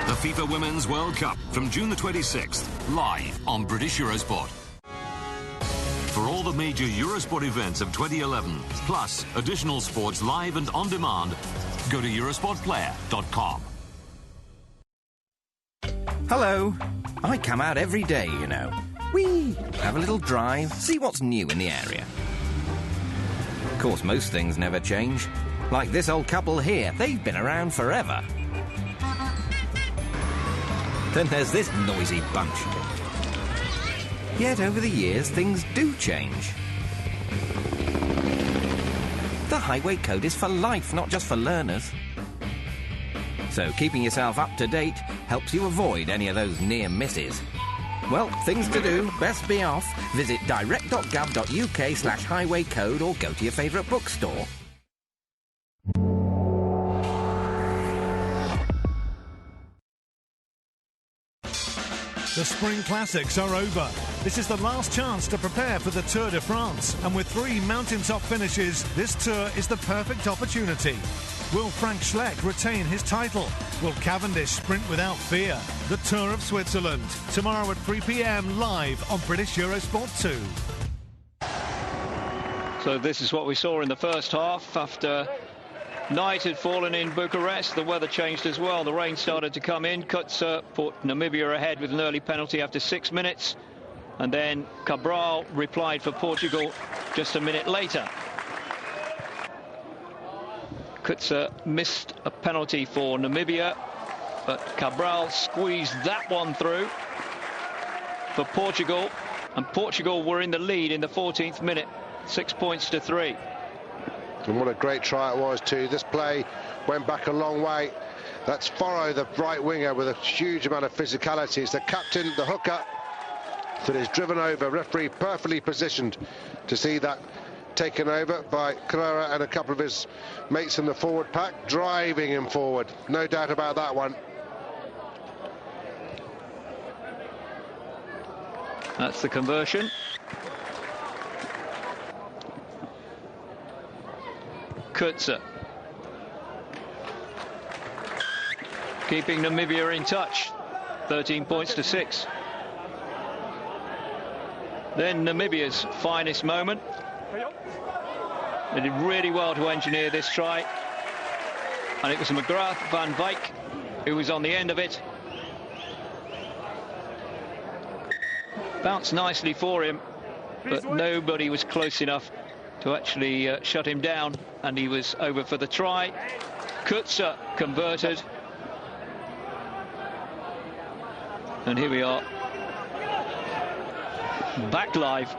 The FIFA Women's World Cup from June the 26th, live on British Eurosport. For all the major Eurosport events of 2011, plus additional sports live and on demand, go to Eurosportplayer.com. Hello. I come out every day, you know. Whee! Have a little drive, see what's new in the area. Of course, most things never change. Like this old couple here, they've been around forever. Then there's this noisy bunch. Yet over the years, things do change. The highway code is for life, not just for learners. So keeping yourself up to date helps you avoid any of those near misses. Well, things to do, best be off. Visit direct.gov.uk/highway code or go to your favourite bookstore. The Spring Classics are over. This is the last chance to prepare for the Tour de France. And with 3 mountaintop finishes, this tour is the perfect opportunity. Will Frank Schleck retain his title? Will Cavendish sprint without fear? The Tour of Switzerland, tomorrow at 3 p.m. live on British Eurosport 2. So this is what we saw in the first half. After night had fallen in Bucharest, the weather changed as well. The rain started to come in. Kutzer put Namibia ahead with an early penalty after 6 minutes. And then Cabral replied for Portugal just a minute later. Kutzer missed a penalty for Namibia, but Cabral squeezed that one through for Portugal. And Portugal were in the lead in the 14th minute, 6 points to 3. And what a great try it was too. This play went back a long way. That's Foro, the right winger, with a huge amount of physicality. It's the captain, the hooker, that is driven over. Referee perfectly positioned to see that taken over by Carrera and a couple of his mates in the forward pack, driving him forward. No doubt about that one. That's the conversion. Kutzer keeping Namibia in touch, 13 points to 6. Then Namibia's finest moment. They did really well to engineer this try, and it was McGrath van Wyk who was on the end of it. Bounced nicely for him, but nobody was close enough to actually shut him down, and he was over for the try. Kutzer converted, and here we are, back live.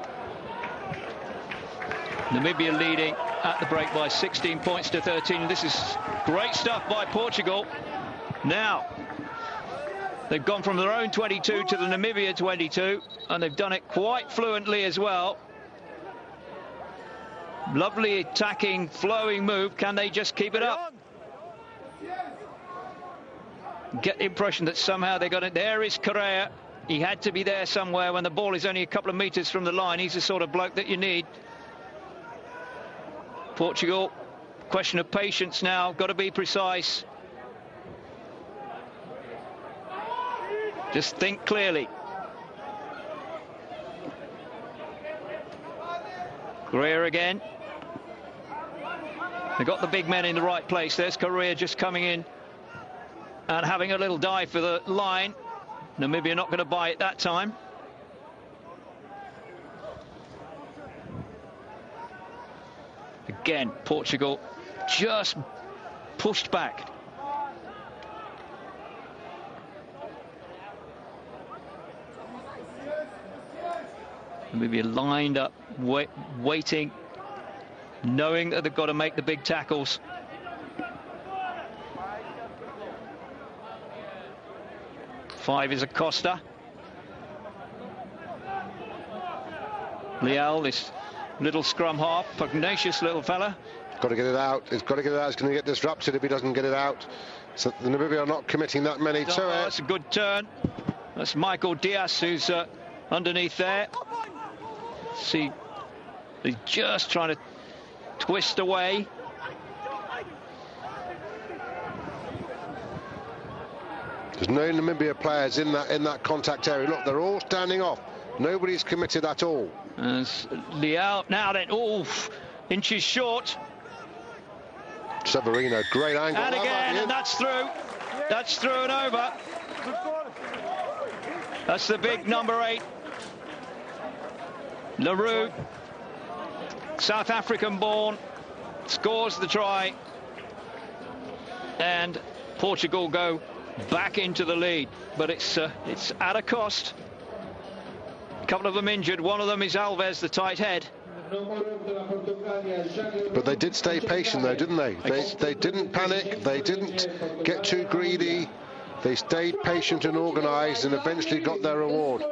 Namibia leading at the break by 16 points to 13. This is great stuff by Portugal. Now they've gone from their own 22 to the Namibia 22, and they've done it quite fluently as well. Lovely attacking, flowing move. Can they just keep it up? Get the impression that somehow they got it. There is Correa. He had to be there somewhere when the ball is only a couple of meters from the line. He's the sort of bloke that you need. Portugal, question of patience now. Got to be precise. Just think clearly. Correa again. They got the big men in the right place. There's Correa just coming in and having a little dive for the line. Namibia not going to buy it that time. Again, Portugal just pushed back. Namibia lined up, waiting, knowing that they've got to make the big tackles. Five is Acosta. Leal, this little scrum half, pugnacious little fella. Got to get it out. It's got to get it out. It's going to get disrupted if he doesn't get it out. So the Namibia are not committing that many to it. That's a good turn. That's Michael Diaz who's underneath there. See, he's just trying to twist away. There's no Namibia players in that contact area. Look, they're all standing off. Nobody's committed at all. As Leal now then, inches short. Severino, great angle. And again, and that's through. That's through and over. That's the big number 8. LaRue, South African born, scores the try. And Portugal go back into the lead, but it's at a cost. A couple of them injured. One of them is Alves, the tight head. But they did stay patient, though, didn't they? They didn't panic. They didn't get too greedy. They stayed patient and organised, and eventually got their reward.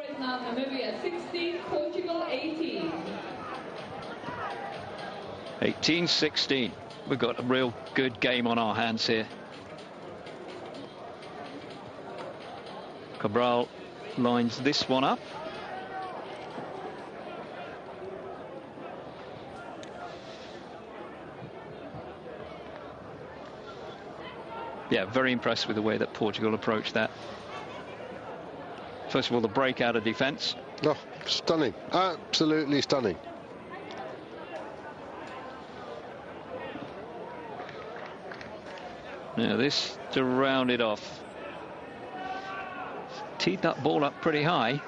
18-16. We've got a real good game on our hands here. Cabral lines this one up. Yeah, very impressed with the way that Portugal approached that. First of all, the break out of defence. Oh, stunning. Absolutely stunning. Now this to round it off. Teed that ball up pretty high.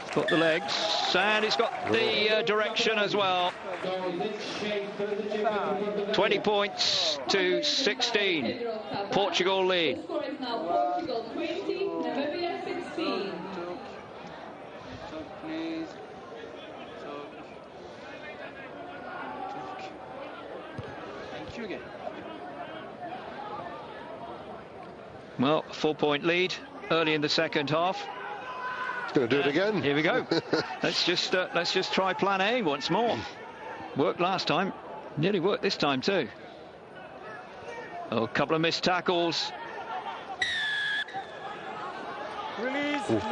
It's got the legs, and it's got the direction as well. 20 points to 16. Portugal lead. Well, 4-point lead early in the second half. It's going to do it again. Here we go. let's just try plan A once more. Worked last time, nearly worked this time too. Oh, a couple of missed tackles.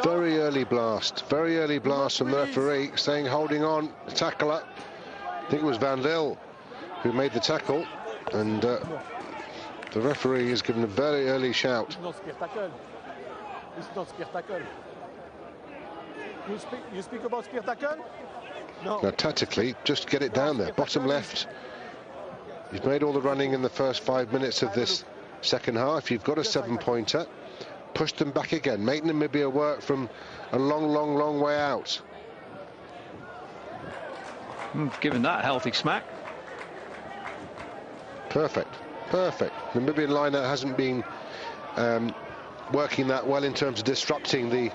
Very early blast from the referee, saying holding on, tackler. I think it was Van Lille who made the tackle, and the referee has given a very early shout. You speak about spear tackle? No. Now, tactically, just get it down there, bottom left. You've made all the running in the first 5 minutes of this second half. You've got a 7-pointer. Push them back again. Make Namibia work from a long way out. Given that a healthy smack. Perfect. Namibian line-out hasn't been working that well in terms of disrupting the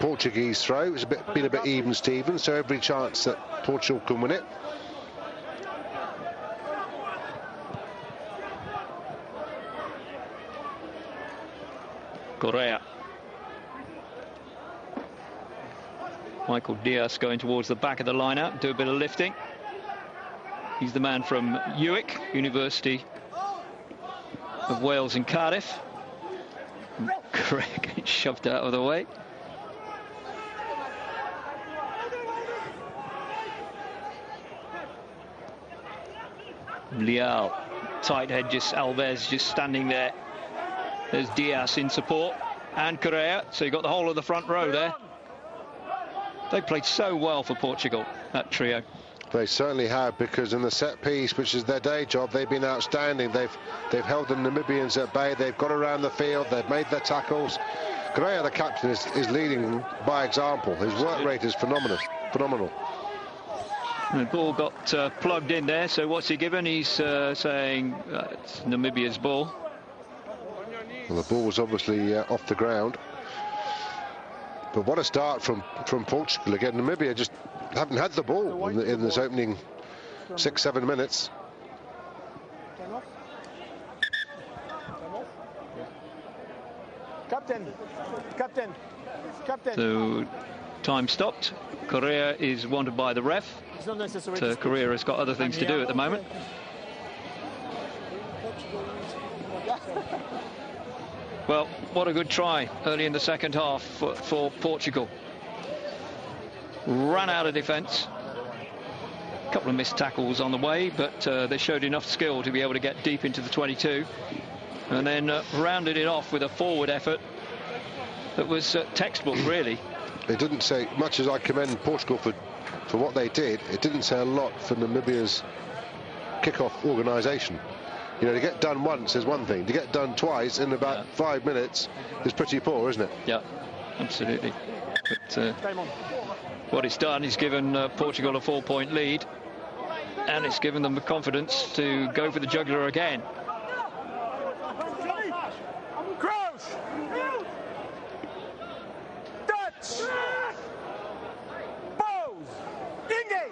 Portuguese throw. It's been a bit even, Stephen, so every chance that Portugal can win it. Correa. Michael Diaz going towards the back of the line-out, do a bit of lifting. He's the man from UWIC, University of Wales in Cardiff. Correa gets shoved out of the way. Liao, tight head, Alves just standing there. There's Diaz in support, and Correa, so you got the whole of the front row there. They played so well for Portugal, that trio. They certainly have, because in the set piece, which is their day job, they've been outstanding. They've held the Namibians at bay. They've got around the field. They've made their tackles. Correa, the captain, is leading by example. His work rate is phenomenal. The ball got plugged in there, so what's he given? He's saying it's Namibia's ball. Well, the ball was obviously off the ground. But what a start from Portugal. Again, Namibia just haven't had the ball in this opening 6-7 minutes. Captain. So time stopped. Correa is wanted by the ref. So Correa has got other things to do at the moment. Well, what a good try early in the second half for Portugal. Ran out of defence. A couple of missed tackles on the way, but they showed enough skill to be able to get deep into the 22. And then rounded it off with a forward effort that was textbook, really. It didn't say much as I commend Portugal for what they did. It didn't say a lot for Namibia's kick-off organisation. You know, to get done once is one thing. To get done twice in about 5 minutes is pretty poor, isn't it? Yeah, absolutely. But what it's done is given Portugal a 4-point lead, and it's given them the confidence to go for the jugular again. Cross! Touch! Pose! Engage!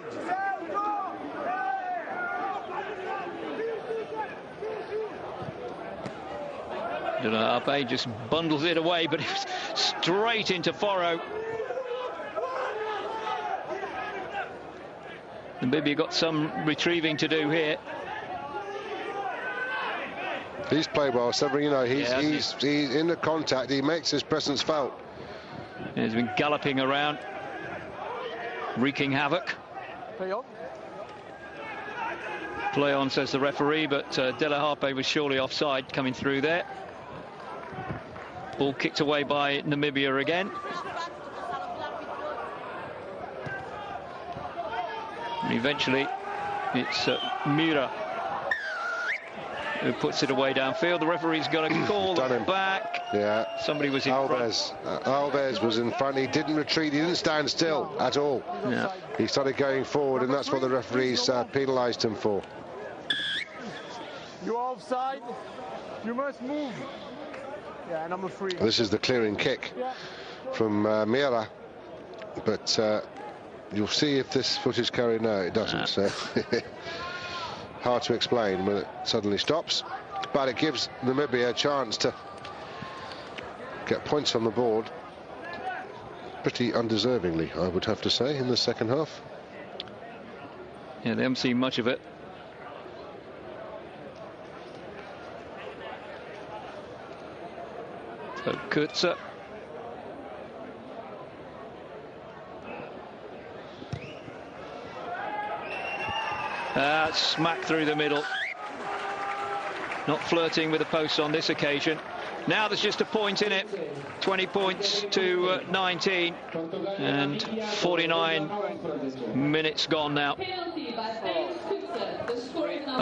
Ape just bundles it away, but it was straight into Foro. Namibia got some retrieving to do here. He's played well, Severin. You know, he's in the contact. He makes his presence felt. He's been galloping around, wreaking havoc. Play on, says the referee, but De La Harpe was surely offside coming through there. Ball kicked away by Namibia again. And eventually it's Mira who puts it away downfield. The referee's got to call it back. Yeah. Somebody was in front. Alves was in front. He didn't retreat. He didn't stand still at all. Yeah. He started going forward, and that's what the referees penalised him for. You are offside. You must move. Yeah, number 3. This is the clearing kick from Mira, but you'll see if this footage carried. No, it doesn't. So hard to explain when it suddenly stops, but it gives Namibia a chance to get points on the board pretty undeservingly, I would have to say, in the second half. Yeah, they haven't seen much of it. So Kurtzer. Smack through the middle. Not flirting with the post on this occasion. Now there's just a point in it. 20 points to 19. And 49 minutes gone now. That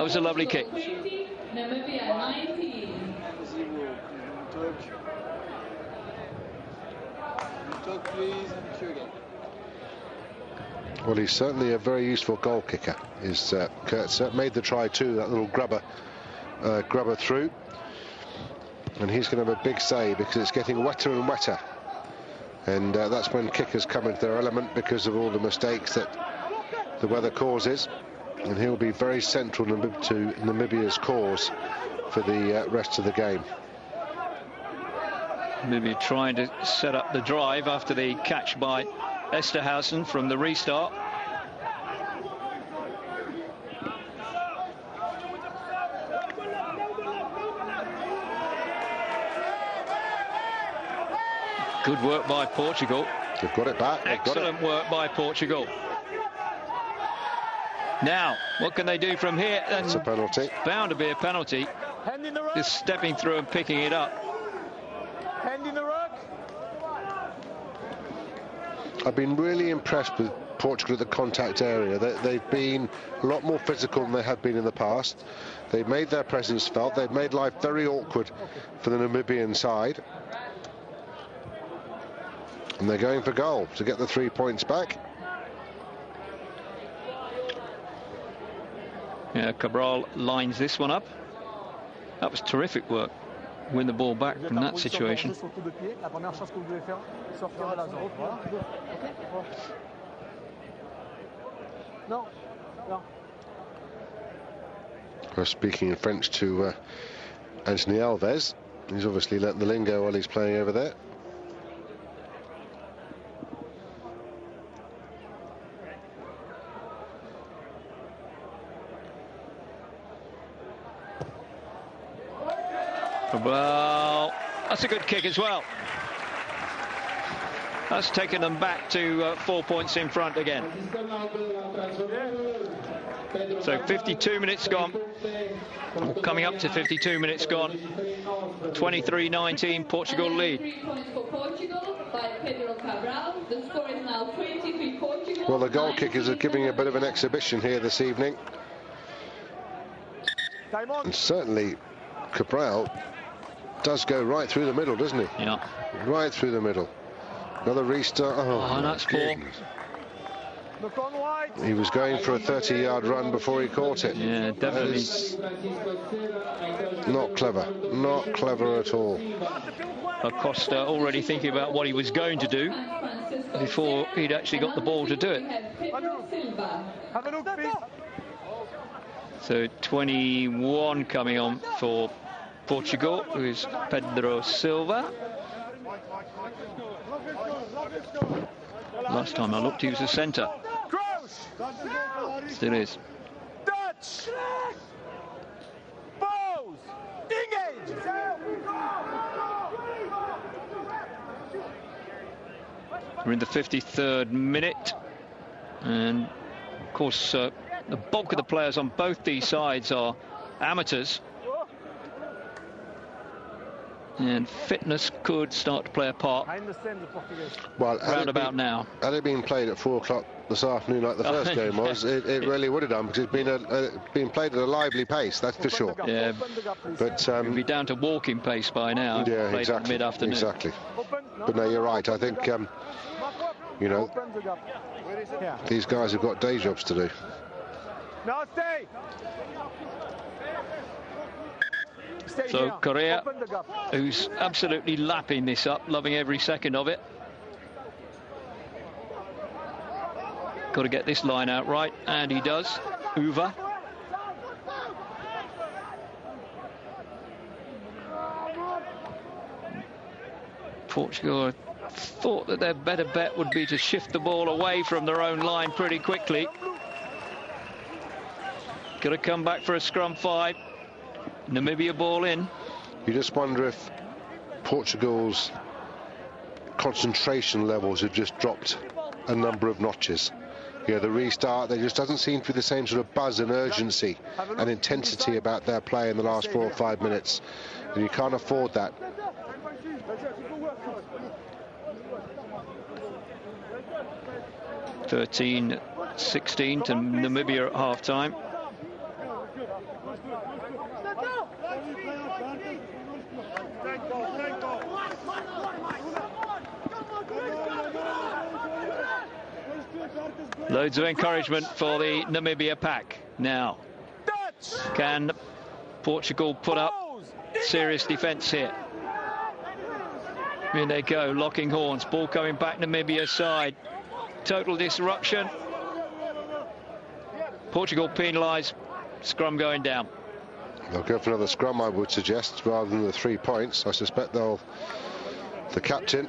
was a lovely kick. Namibia 19. Talk, please, and cue again. Well, he's certainly a very useful goal kicker, is Kurtzer. Made the try too, that little grubber through. And he's going to have a big say because it's getting wetter and wetter. And that's when kickers come into their element because of all the mistakes that the weather causes. And he'll be very central to Namibia's cause for the rest of the game. Namibia trying to set up the drive after the catch by Esterhausen from the restart. Good work by Portugal. They've got it back. Excellent work by Portugal. Now, what can they do from here? It's a penalty. Bound to be a penalty. Just stepping through and picking it up. Hand in the ruck. I've been really impressed with Portugal at the contact area. They've been a lot more physical than they have been in the past. They've made their presence felt. They've made life very awkward for the Namibian side. And they're going for goal to get the 3 points back. Yeah, Cabral lines this one up. That was terrific work. Win the ball back from that situation. We're speaking in French to Anthony Alves. He's obviously learnt the lingo while he's playing over there. Well, that's a good kick as well. That's taken them back to 4 points in front again. So 52 minutes gone. Coming up to 52 minutes gone. 23-19, Portugal lead. 3 points for Portugal by Pedro Cabral. The score is now 23 Portugal. Well, the goal kickers are giving a bit of an exhibition here this evening. And certainly Cabral does go right through the middle, doesn't he? Yeah. Right through the middle. Another restart. Oh, that's poor. He was going for a 30-yard run before he caught it. Yeah, definitely. Not clever. Not clever at all. Acosta already thinking about what he was going to do before he'd actually got the ball to do it. So 21 coming on for Portugal, who is Pedro Silva. Last time I looked, he was a centre. Still is. We're in the 53rd minute, and of course the bulk of the players on both these sides are amateurs, and fitness could start to play a part. Well, round about now. Had it been played at 4 o'clock this afternoon like the first game was, it really would have done, because it's been played at a lively pace, that's for sure. Yeah, but it'd be down to walking pace by now. Yeah, exactly. Mid-afternoon. Exactly. But no, you're right. I think you know, these guys have got day jobs to do. Now stay. So Correa, who's absolutely lapping this up, loving every second of it. Got to get this line out right, and he does. Uva. Portugal thought that their better bet would be to shift the ball away from their own line pretty quickly. Got to come back for a scrum 5. Namibia ball in. You just wonder if Portugal's concentration levels have just dropped a number of notches. Yeah, the restart, there just doesn't seem to be the same sort of buzz and urgency and intensity about their play in the last 4 or 5 minutes. And you can't afford that. (13-16) to Namibia at half-time. Loads of encouragement for the Namibia pack. Now, can Portugal put up serious defence here? In they go, locking horns, ball coming back Namibia's side. Total disruption. Portugal penalised, scrum going down. They'll go for another scrum, I would suggest, rather than the 3 points. I suspect the captain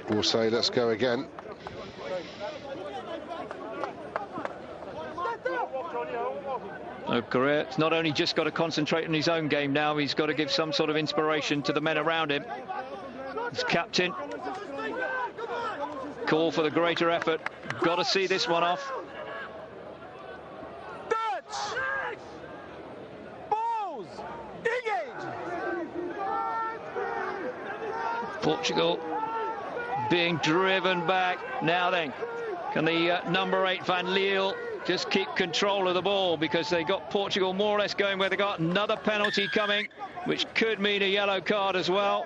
will say, let's go again. Correa's not only just got to concentrate on his own game now, he's got to give some sort of inspiration to the men around him. His captain. Call for the greater effort. Got to see this one off. Portugal being driven back. Now then, can the number 8 Van Leeuw just keep control of the ball, because they got Portugal more or less going where they got. Another penalty coming, which could mean a yellow card as well.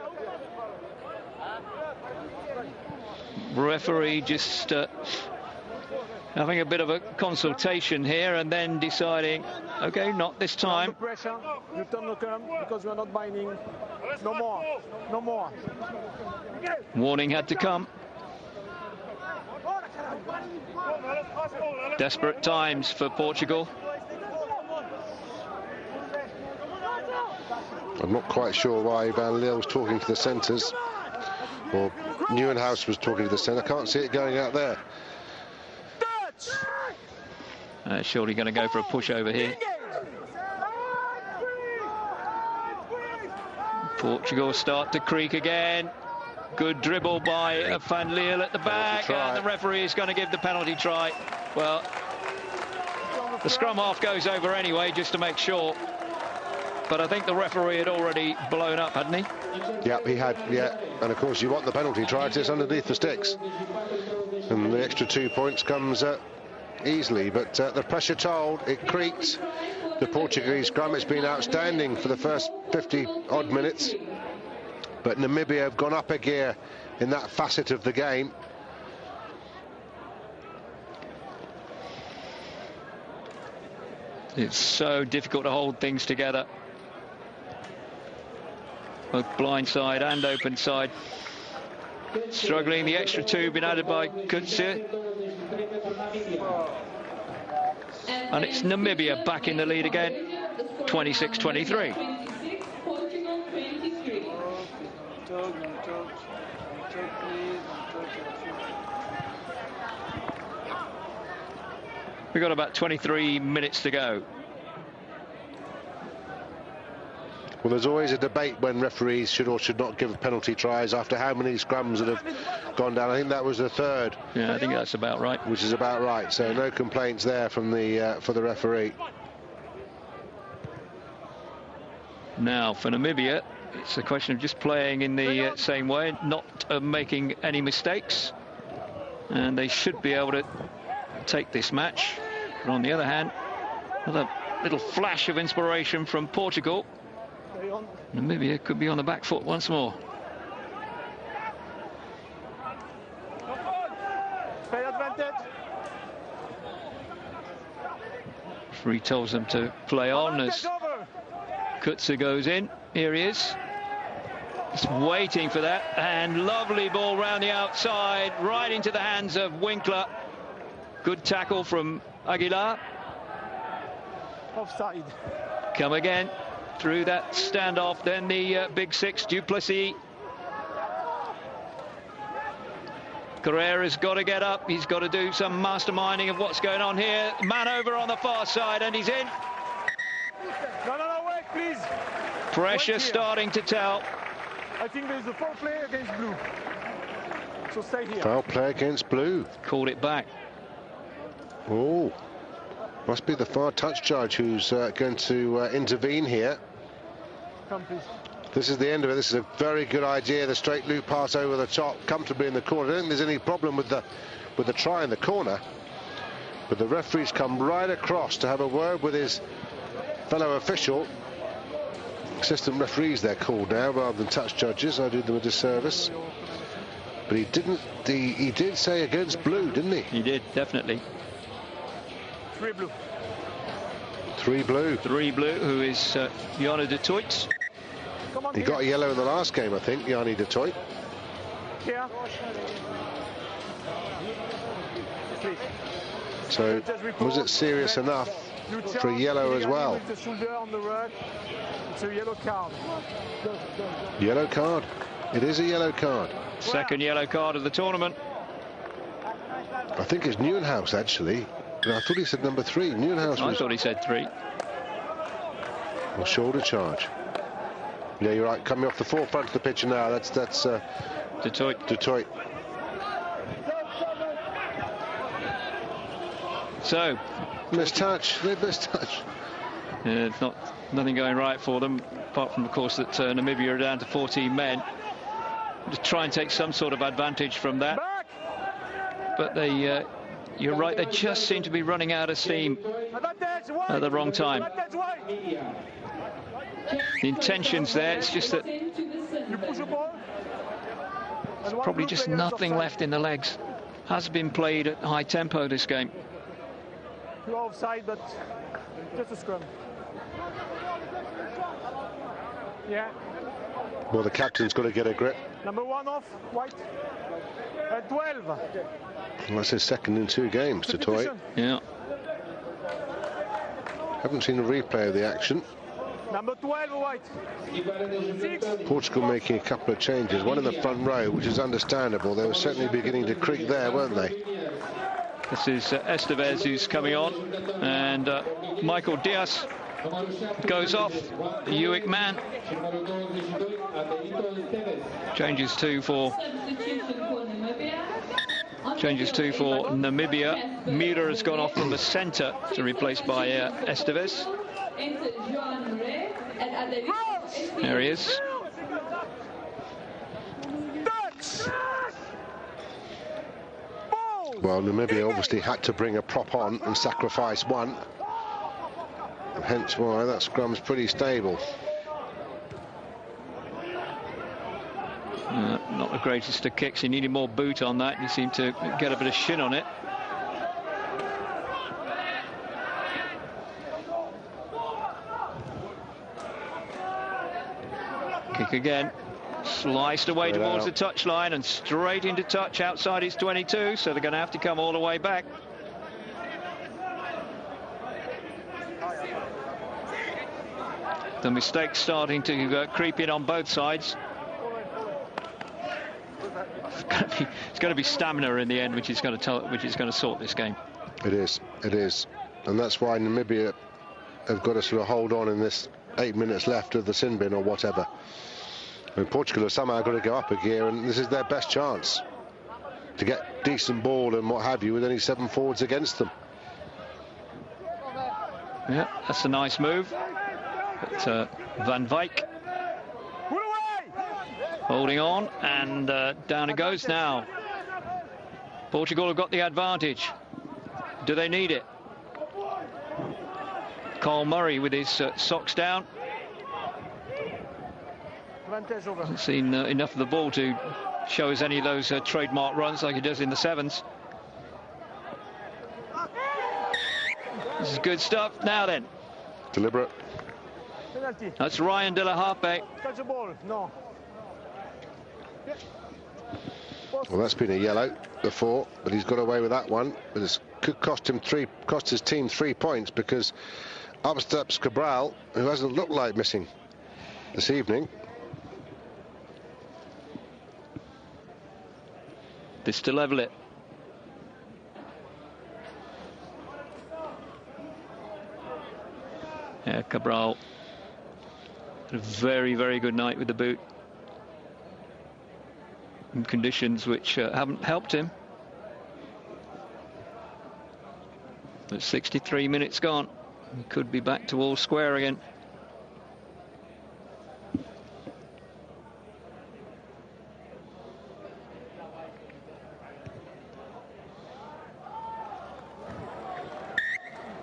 Referee just having a bit of a consultation here and then deciding, okay, not this time. Pressure, you turn the curve because we are not binding. No more, no more. Warning had to come. Desperate times for Portugal. I'm not quite sure why Van Leeuw's talking to the centres, or Nieuwenhuis was talking to the centre. I can't see it going out there. Surely going to go for a push over here. Portugal start to creak again. Good dribble by Van Leeuw at the back, and the referee is going to give the penalty try. Well, the scrum half goes over anyway, just to make sure. But I think the referee had already blown up, hadn't he? Yep, he had, yeah. And of course, you want the penalty try, it's underneath the sticks. And the extra 2 points comes easily, but the pressure told, it creaked. The Portuguese scrum, it's been outstanding for the first 50-odd minutes. But Namibia have gone up a gear in that facet of the game. It's so difficult to hold things together. Both blind side and open side. Struggling, the extra 2 been added by Kutse. And it's Namibia back in the lead again, 26-23. We've got about 23 minutes to go. Well, there's always a debate when referees should or should not give penalty tries after how many scrums that have gone down. I think that was the third. Yeah, I think that's about right. Which is about right. So no complaints there from the for the referee. Now for Namibia, it's a question of just playing in the same way, not making any mistakes, and they should be able to take this match. But on the other hand, another little flash of inspiration from Portugal. Namibia could be on the back foot once more. Referee tells them to play on as Kutse goes in. Here he is. He's waiting for that, and lovely ball round the outside, right into the hands of Winkler. Good tackle from Aguilar. Offside. Come again through that standoff. Then the big 6, Duplessis. Carrera's got to get up. He's got to do some masterminding of what's going on here. Man over on the far side, and he's in. No, wait, please. Pressure starting to tell. I think there's a foul play against blue. So stay here. Foul play against blue. Called it back. Oh, must be the far touch judge who's going to intervene here. Come, please. This is the end of it. This is a very good idea. The straight loop pass over the top, comfortably in the corner. I don't think there's any problem with the try in the corner. But the referee's come right across to have a word with his fellow official. Assistant referees they're called now, rather than touch judges. I do them a disservice. But he didn't. He did say against blue, didn't he? He did, definitely. 3 blue. 3 blue. 3 blue, who is Yanni de Toit. He got a yellow in the last game, I think, Yanni de Toit. Here. So, was it serious enough for a yellow as well? The shoulder on the rug. It's a yellow card. Yellow card. It is a yellow card. Second yellow card of the tournament. I think it's Neuenhaus, actually. I thought he said number 3. Neuenhaus. I thought he said 3. Or shoulder charge. Yeah, you're right. Coming off the forefront of the pitch now. That's Detroit. So, missed touch. It's nothing going right for them, apart from, of course, that Namibia are down to 14 men. Just try and take some sort of advantage from that. But they, you're right, they just seem to be running out of steam at the wrong time. The intention's there, it's just that there's probably just nothing left in the legs. Has been played at high tempo, this game. You're offside, but just a scrum. Yeah. Well, the captain's got to get a grip. Number 1 off, white. 12. Well, that's his second in 2 games, Detroit. Yeah. Haven't seen a replay of the action. Number 12, white. Portugal making a couple of changes. One in the front row, which is understandable. They were certainly beginning to creak there, weren't they? This is Estevez who's coming on, and Michael Diaz goes off, the Uick man. Changes two for Namibia. Mira has gone off from the centre to replace by Estevez. There he is. Well, Namibia obviously had to bring a prop on and sacrifice one. Hence why that scrum's pretty stable. Not the greatest of kicks. He needed more boot on that. He seemed to get a bit of shin on it. Kick again. Sliced away towards the touchline and straight into touch outside his 22, so they're going to have to come all the way back. The mistakes starting to creep in on both sides. It's going to be stamina in the end, which is going to sort this game. It is, and that's why Namibia have got to sort of hold on in this 8 minutes left of the sin bin or whatever. I mean, Portugal have somehow got to go up a gear, and this is their best chance to get decent ball and what have you with only 7 forwards against them. Yeah, that's a nice move. But Van Wyk holding on, and down it goes now. Portugal have got the advantage. Do they need it? Cole Murray with his socks down. Hasn't seen enough of the ball to show us any of those trademark runs like he does in the 7s. This is good stuff. Now then. Deliberate. That's Ryan De La Harpe. Touch the ball. No. Well, that's been a yellow before, but he's got away with that one. But it could cost his team 3 points, because up steps Cabral, who hasn't looked like missing this evening. This to level it. Yeah, Cabral had a very, very good night with the boot. In conditions which haven't helped him. But 63 minutes gone. He could be back to all square again.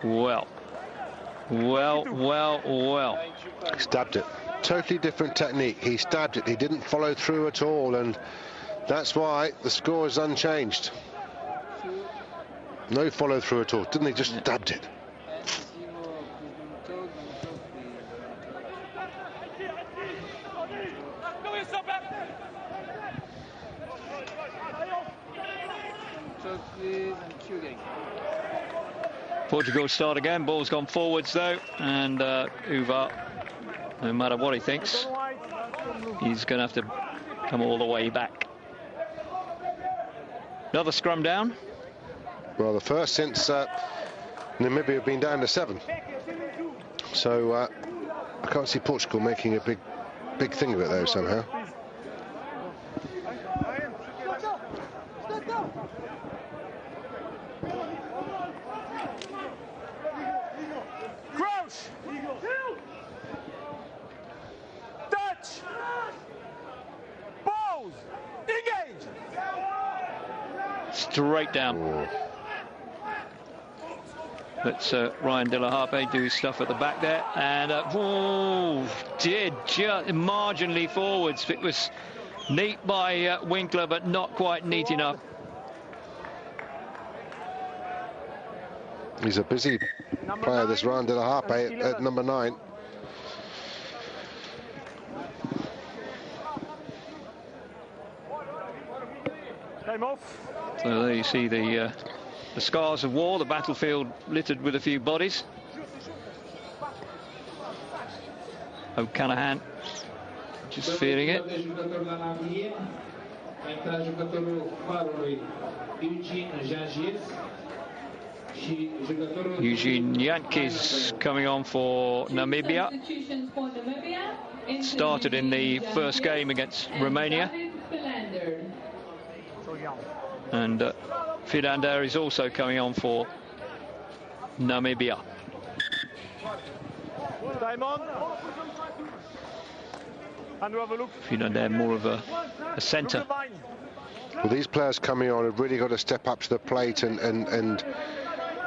Well. Stabbed it. Totally different technique. He stabbed it. He didn't follow through at all, and that's why the score is unchanged. No follow through at all. Didn't he? Just stabbed it. Portugal start again. Ball's gone forwards though, and Uva, no matter what he thinks, he's going to have to come all the way back. Another scrum down. Well, the first since Namibia have been down to 7. So I can't see Portugal making a big thing of it, though, somehow. Touch! Pause! Engage! Straight down. Let's Ryan De La Harpe do stuff at the back there, and did just marginally forwards. It was neat by Winkler, but not quite neat enough. He's a busy player, this Ryan De La Harpe at number 9. Time off. So there you see the scars of war, the battlefield littered with a few bodies. O'Callaghan just feeling it. Eugene Jantjes coming on for Namibia. Started in the first game against Romania. And Philander is also coming on for Namibia. Time on. And we have a look. Philander more of a centre. Well, these players coming on have really got to step up to the plate and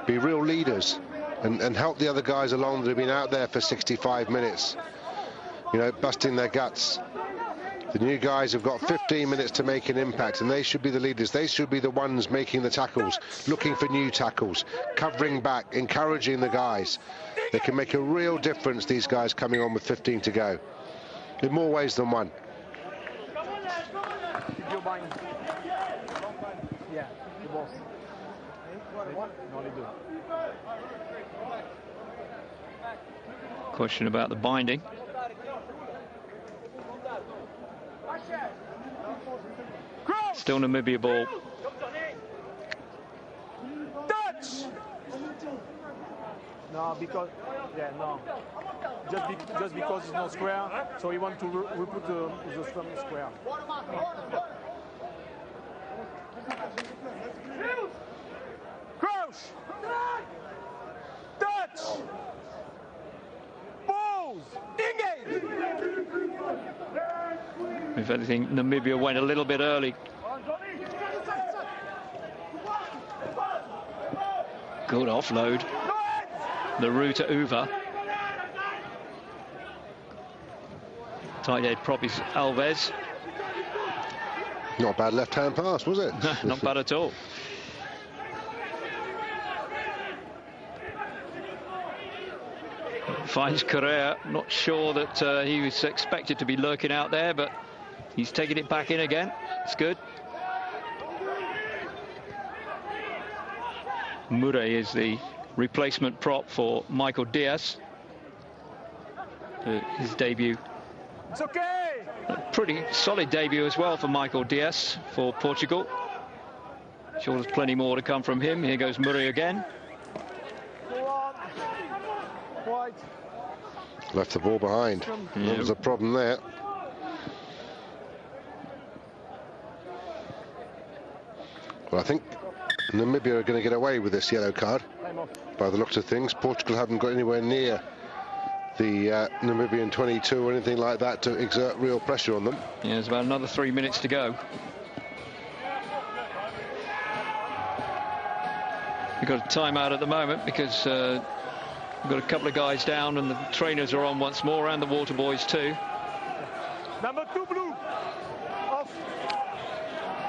be real leaders and help the other guys along that have been out there for 65 minutes, you know, busting their guts. The new guys have got 15 minutes to make an impact, and they should be the leaders. They should be the ones making the tackles, looking for new tackles, covering back, encouraging the guys. They can make a real difference, these guys coming on with 15 to go, in more ways than one. Yeah, the boss. Question about the binding. Still Namibia ball. Touch! No, because just because it's not square, so we want to put the scrum square. Crouch! Touch! Pose! Engage! If anything, Namibia went a little bit early. Good offload. The route to Uva. Tight head prop is Alves. Not a bad left-hand pass, was it? Not bad at all. Finds Correa. Not sure that he was expected to be lurking out there, but he's taking it back in again. It's good. Murray is the replacement prop for Michael Diaz. His debut. It's okay. A pretty solid debut as well for Michael Diaz for Portugal. Sure, there's plenty more to come from him. Here goes Murray again. Left the ball behind. Yeah. That was a problem there. Well, I think Namibia are going to get away with this yellow card by the looks of things. Portugal haven't got anywhere near the Namibian 22 or anything like that to exert real pressure on them. Yeah, there's about another 3 minutes to go. We've got a timeout at the moment because we've got a couple of guys down and the trainers are on once more, and the water boys too. Number 2 blue. Off.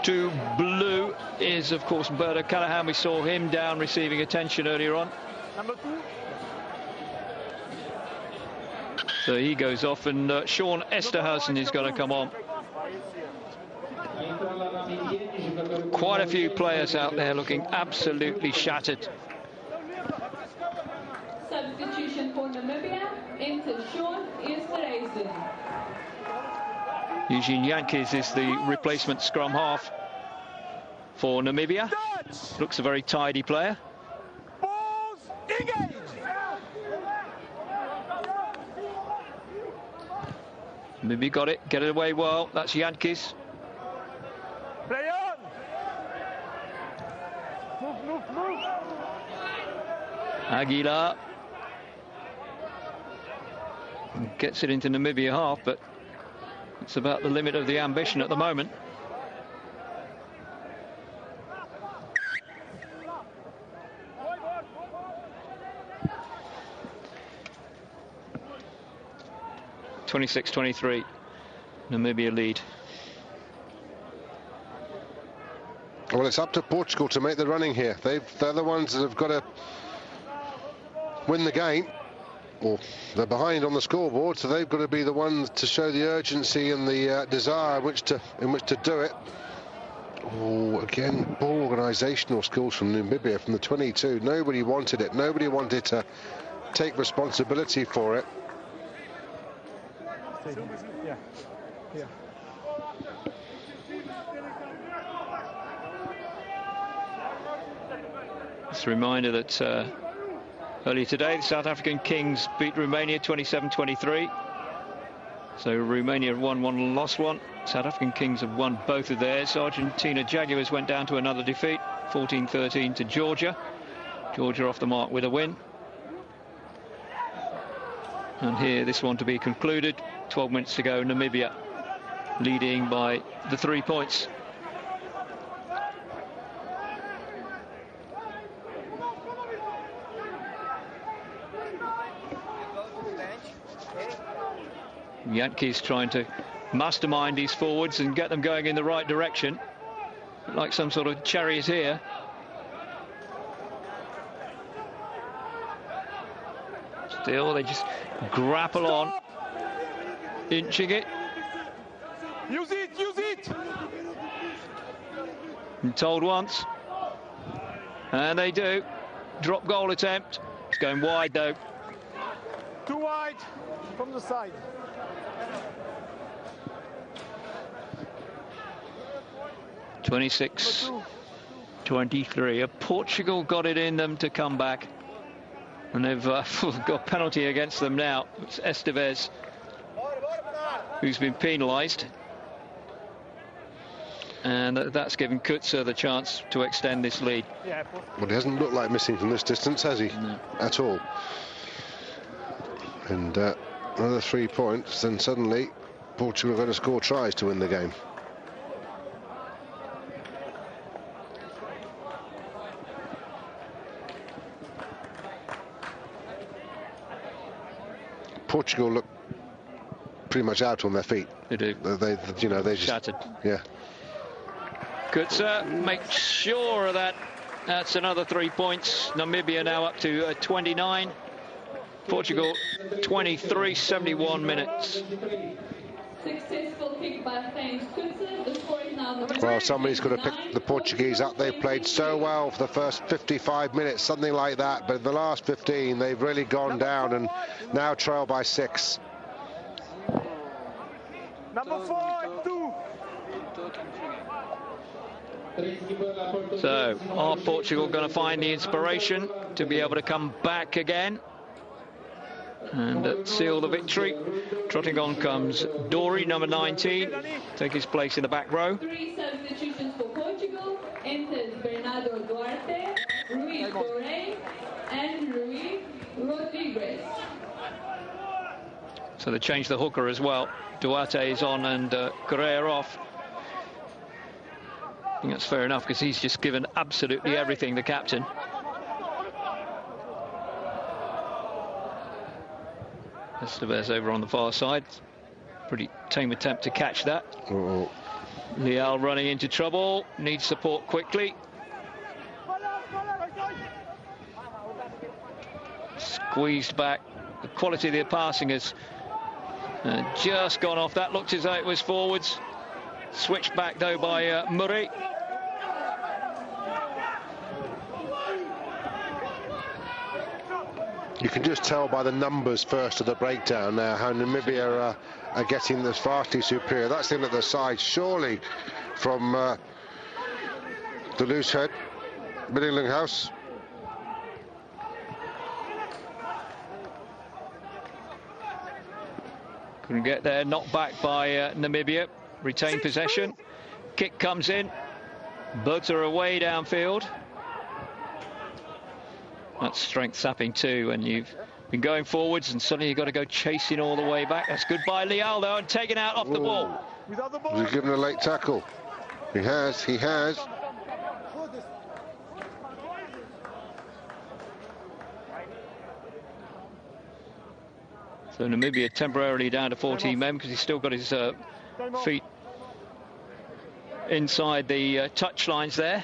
2 blue is, of course, Bert O'Callaghan. We saw him down receiving attention earlier on. Number 2. So he goes off, and Sean Esterhuizen is going to come on. Quite a few players out there looking absolutely shattered. Substitution for Namibia into Sean Esterhuizen. Eugene Yankees is the replacement scrum half for Namibia. Looks a very tidy player. Namibia got it, get it away well. That's Yankees. Play on! Move. Aguilar gets it into Namibia half, but it's about the limit of the ambition at the moment. (26-23), Namibia lead. Well, it's up to Portugal to make the running here. They're the ones that have got to win the game. Or they're behind on the scoreboard, so they've got to be the ones to show the urgency and the desire in which to do it. Oh, again, poor organisational skills from Namibia from the 22. Nobody wanted it. Nobody wanted to take responsibility for it. Yeah. Just a reminder that earlier today, the South African Kings beat Romania 27-23. So Romania won one, lost one. South African Kings have won both of theirs. Argentina Jaguars went down to another defeat, 14-13 to Georgia. Georgia off the mark with a win. And here, this one to be concluded. 12 minutes to go, Namibia leading by the 3 points. Yankees trying to mastermind these forwards and get them going in the right direction, like some sort of charioteer. Still, they just grapple on, inching it. Use it! And told once, and they do. Drop goal attempt. It's going wide though. Too wide from the side. (26-23). Portugal got it in them to come back, and they've got penalty against them now. It's Esteves who's been penalised, and that's given Kutzer the chance to extend this lead. Well, he hasn't looked like missing from this distance, has he? No. At all. And another 3 points, then suddenly Portugal are going to score tries to win the game. Portugal look pretty much out on their feet. They do. They just shattered. Yeah. Kutzer makes sure of that. That's another 3 points. Namibia now up to 29. Portugal 23, 71 minutes. Successful kick by James Kutzer. The score is now Well, somebody's got to pick the Portuguese up. They've played so well for the first 55 minutes, something like that. But in the last 15, they've really gone down and now trail by 6. Number 4, 2. So, are Portugal going to find the inspiration to be able to come back again and seal the victory? Trotting on comes Dory, number 19, take his place in the back row. 3 substitutions for Portugal. Enters Bernardo Duarte, Rui Correa, and Rui Rodriguez. So they changed the hooker as well. Duarte is on and Correa off. I think that's fair enough because he's just given absolutely everything, the captain. Esteves over on the far side. Pretty tame attempt to catch that. Leal running into trouble. Needs support quickly. Squeezed back. The quality of the passing has just gone off. That looked as though it was forwards. Switched back though by Murray. You can just tell by the numbers first of the breakdown now how Namibia are getting this vastly superior. That's in at the side, surely from the loose head, Biddinghouse. Couldn't get there, knocked back by Namibia. Retained possession. Kick comes in. Birds are away downfield. That's strength sapping too, and you've been going forwards and suddenly you've got to go chasing all the way back. That's good by Leal though, and taken out off the ball. He's given a late tackle. He has. So Namibia temporarily down to 14 men because he's still got his feet inside the touch lines there.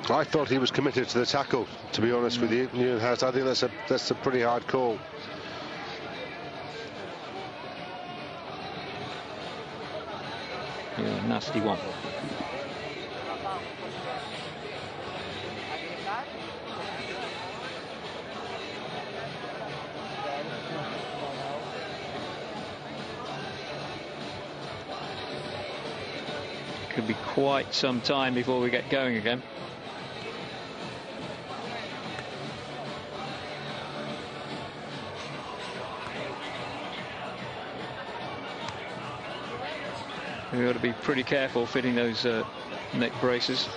I thought he was committed to the tackle, to be honest with you. I think that's a pretty hard call. Yeah, nasty one. Could be quite some time before we get going again. We've got to be pretty careful fitting those neck braces.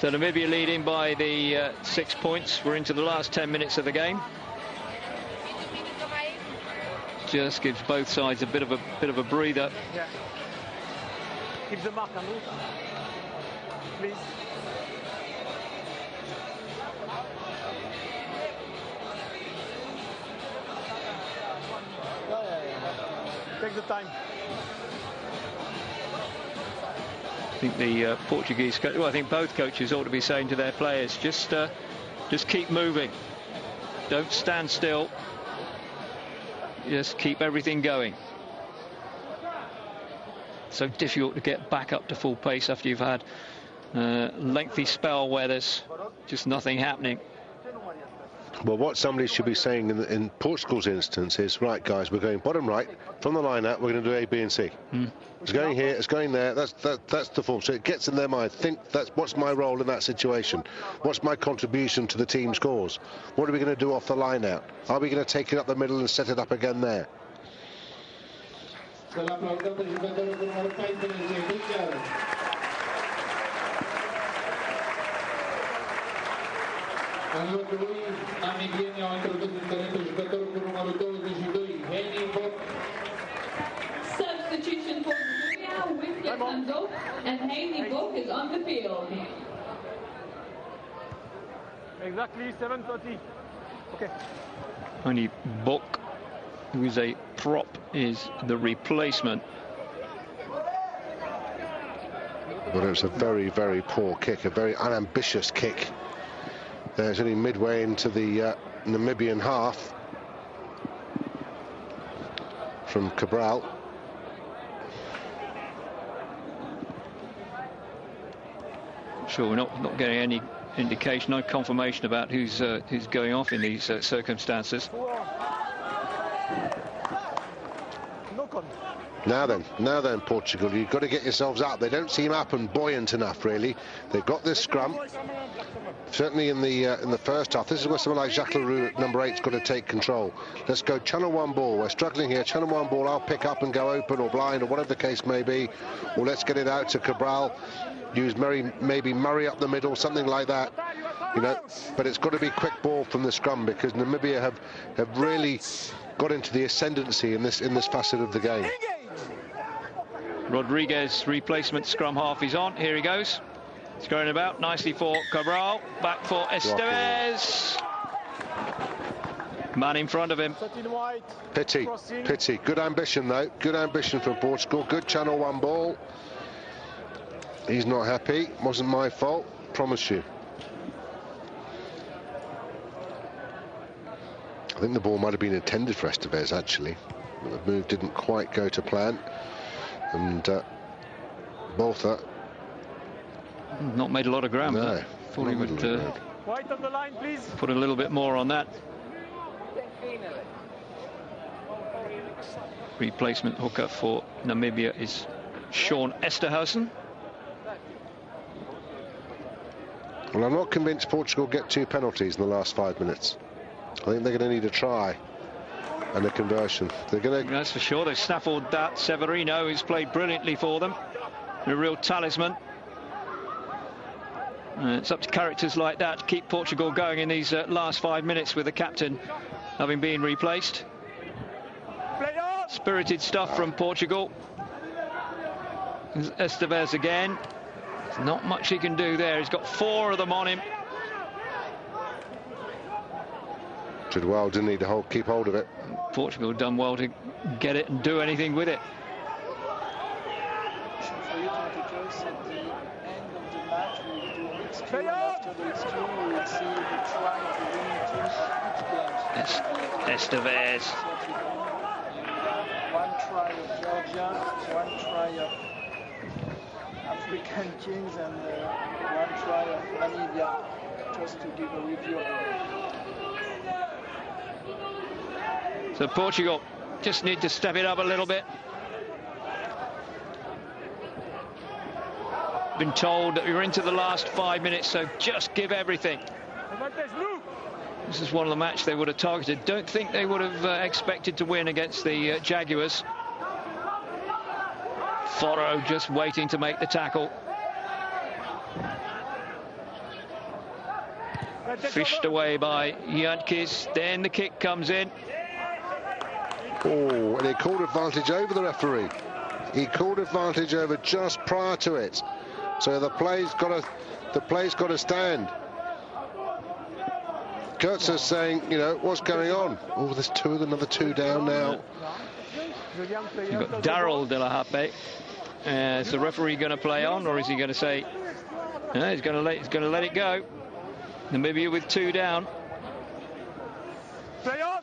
So Namibia leading by the 6 points. We're into the last 10 minutes of the game. Just gives both sides a bit of a breather. Yeah. Keep the mark, Andrew. Please. Take the time. I think the Portuguese coach, well, I think both coaches ought to be saying to their players, just keep moving. Don't stand still. Just keep everything going. So difficult to get back up to full pace after you've had a lengthy spell where there's just nothing happening. Well, what somebody should be saying in Portugal's instance is, right, guys, we're going bottom right from the line out. We're going to do A, B, and C. It's going here. It's going there. That's the form. So it gets in their mind. Think that's what's my role in that situation. What's my contribution to the team's cause? What are we going to do off the line out? Are we going to take it up the middle and set it up again there? Substitution for Namibia, Winston comes off, and Haley Book is on the field. Exactly 7:30. Okay. Only Book, who is a prop, is the replacement. Well, it was a very, very poor kick, a very unambitious kick. There's only midway into the Namibian half from Cabral. Sure, we're not getting any indication, no confirmation about who's going off in these circumstances. Now then, Portugal, you've got to get yourselves up. They don't seem up and buoyant enough, really. They've got this scrum. Certainly in the first half. This is where someone like Jacques Leroux at number 8's got to take control. Let's go channel one ball. We're struggling here. Channel one ball. I'll pick up and go open or blind or whatever the case may be. Or let's get it out to Cabral. Use maybe Murray up the middle, something like that. You know, but it's got to be quick ball from the scrum because Namibia have really got into the ascendancy in this facet of the game. Rodriguez replacement scrum half is on. Here he goes. It's going about nicely for Cabral. Back for Estevez. Man in front of him. Pity. Good ambition though. Good ambition from Portugal. Good channel one ball. He's not happy. Wasn't my fault. Promise you. think the ball might have been intended for Estevez, actually. The move didn't quite go to plan. And Botha... Not made a lot of ground. No. Thought he would White on the line, please. put a little bit more on that. Replacement hooker for Namibia is Sean Esterhuizen. Well, I'm not convinced Portugal get 2 penalties in the last 5 minutes. I think they're going to need a try and a conversion. They're going to... That's for sure. They've snaffled that. Severino, who's played brilliantly for them. A real talisman. It's up to characters like that to keep Portugal going in these last 5 minutes, with the captain having been replaced. Spirited stuff from Portugal. Estevez again. There's not much he can do there. He's got 4 of them on him. Did well, didn't he, to keep hold of it. Portugal done well to get it and do anything with it. For you to rejoice at the end of the match, we will do an excuse, and after the excuse we will see the try to win each game. Estevez. One try of Georgia, one try of African Kings, and one try of Namibia, just to give a review of it. So Portugal just need to step it up a little bit. Been told that we're into the last 5 minutes, so just give everything. This is one of the match they would have targeted. Don't think they would have expected to win against the Jaguars. Foro just waiting to make the tackle. Fished away by Jantjes. Then the kick comes in. Oh, and he called advantage over the referee. He called advantage over just prior to it. So the play's got to stand. Kurtz's saying, you know, what's going on? Oh, there's another two down now. You've got Daryl De La Happe. Is the referee going to play on, or is he going to say? No, he's going to let it go. Namibia with 2 down. Play on.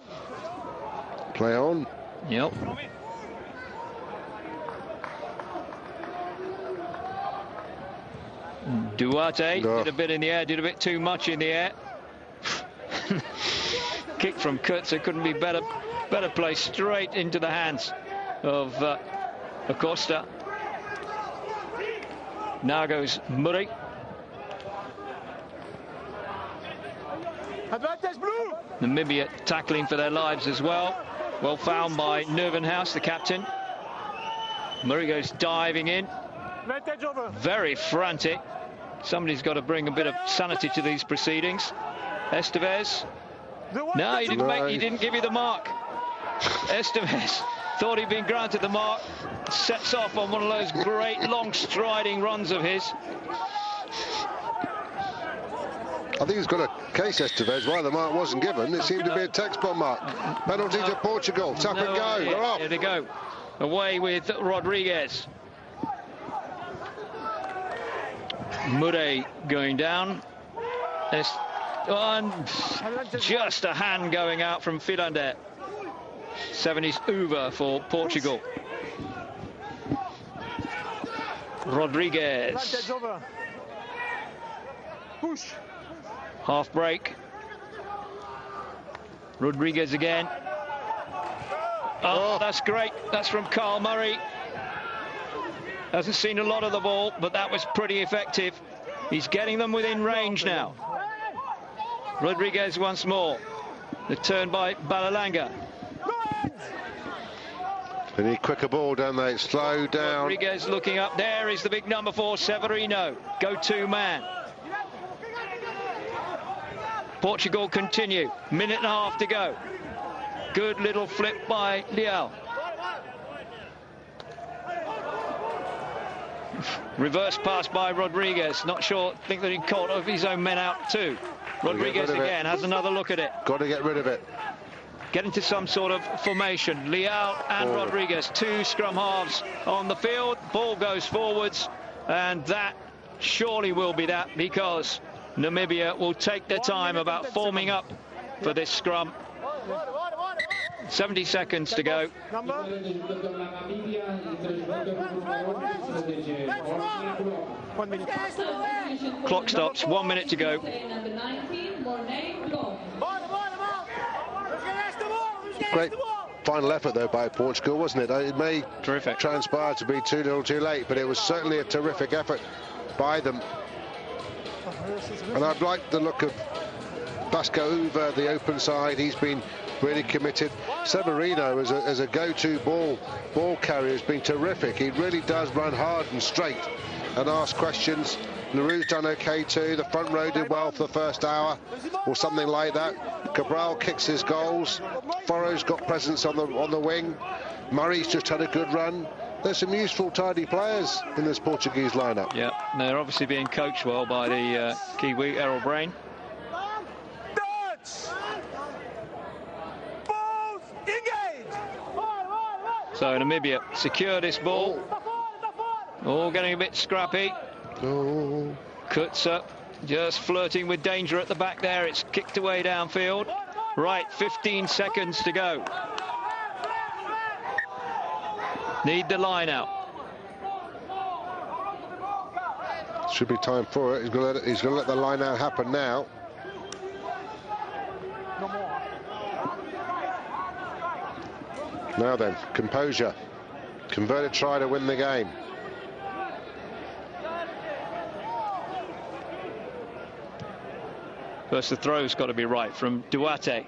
Play on. Yep. Duarte did a bit in the air, did a bit too much in the air. Kick from Kurtzer couldn't be better placed straight into the hands of Acosta. Now goes Murray. Advantage blue. Namibia tackling for their lives as well. Well found by Neuvenhuis, the captain. Murray goes diving in. Advantage over. Very frantic. Somebody's got to bring a bit of sanity to these proceedings. Estevez. No, he didn't give you the mark. Estevez thought he'd been granted the mark. Sets off on one of those great long striding runs of his. I think he's got a case, Estevez, why the mark wasn't given. It seemed to be a textbook mark. Penalty to Portugal. Tap and go. They're off. Here they go. Away with Rodriguez. Murray going down. Just a hand going out from Philander. 70s over for Portugal. Rodriguez. Push. Half break. Rodriguez again. Oh, that's great. That's from Carl Murray. Hasn't seen a lot of the ball, but that was pretty effective. He's getting them within range now. Rodriguez once more. The turn by Balalanga. They need quicker ball, don't they? Slow down. Rodriguez looking up. There is the big number 4, Severino. Go-to man. Portugal continue. Minute and a half to go. Good little flip by Leal. Reverse pass by Rodriguez. Not sure. Think that he caught his own men out too. Rodriguez again has another look at it. Got to get rid of it. Get into some sort of formation. Leal and Rodriguez, 2 scrum halves on the field. Ball goes forwards, and that surely will be that, because Namibia will take their time about forming up for this scrum. 70 seconds to go. Clock stops, 1 minute to go. Great final effort, though, by Portugal, wasn't it? It may transpire to be 2-0 too late, but it was certainly a terrific effort by them. And I'd like the look of Basco Uva, the open side. He's been really committed. Severino, as a go-to ball carrier, has been terrific. He really does run hard and straight and ask questions. Naru's done okay too. The front row did well for the first hour or something like that. Cabral kicks his goals. Foro's got presence on the wing. Murray's just had a good run. There's some useful, tidy players in this Portuguese lineup. Yeah, they're obviously being coached well by the Kiwi, Errol Brain. So Namibia secure this ball. All getting a bit scrappy. Oh. Kutsa just flirting with danger at the back there. It's kicked away downfield. Right, 15 seconds to go. Need the line out. Should be time for it. He's going to let the line out happen now. Now then, composure. Converted try to win the game. First, the throw's got to be right from Duarte.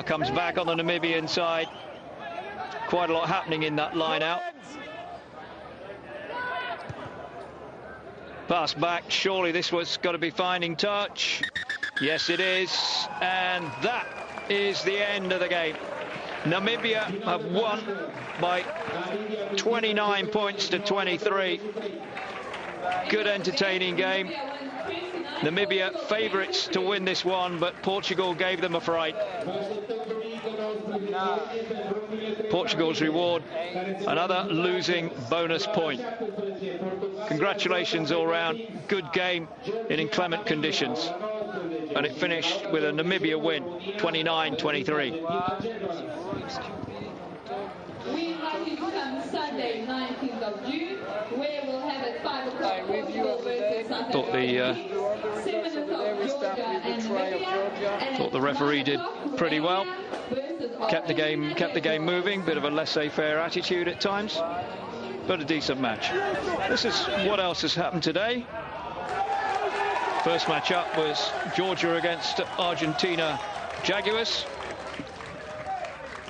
Comes back on the Namibian side. Quite a lot happening in that line out. Pass back. Surely this was got to be finding touch. Yes, it is. And that is the end of the game. Namibia have won by 29 points to 23. Good, entertaining game. Namibia favourites to win this one, but Portugal gave them a fright. Portugal's reward, another losing bonus point. Congratulations all round. Good game in inclement conditions. And it finished with a Namibia win, 29-23. We invite you to come Sunday, 19th of June, where we'll have at 5 o'clock Portugal versus South Thought Africa. 7 o'clock Georgia and Namibia. Thought the referee did pretty well. Kept the game moving. Bit of a laissez-faire attitude at times, but a decent match. This is what else has happened today. First match up was Georgia against Argentina Jaguars,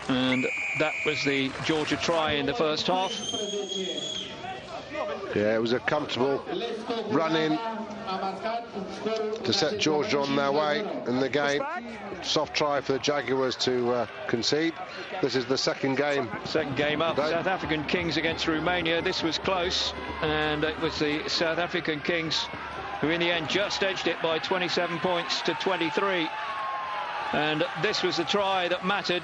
and that was the Georgia try in the first half. Yeah, it was a comfortable run-in to set Georgia on their way in the game. Soft try for the Jaguars to concede. This is the second game. Second game up. South African Kings against Romania. This was close, and it was the South African Kings who in the end just edged it by 27 points to 23. And this was the try that mattered.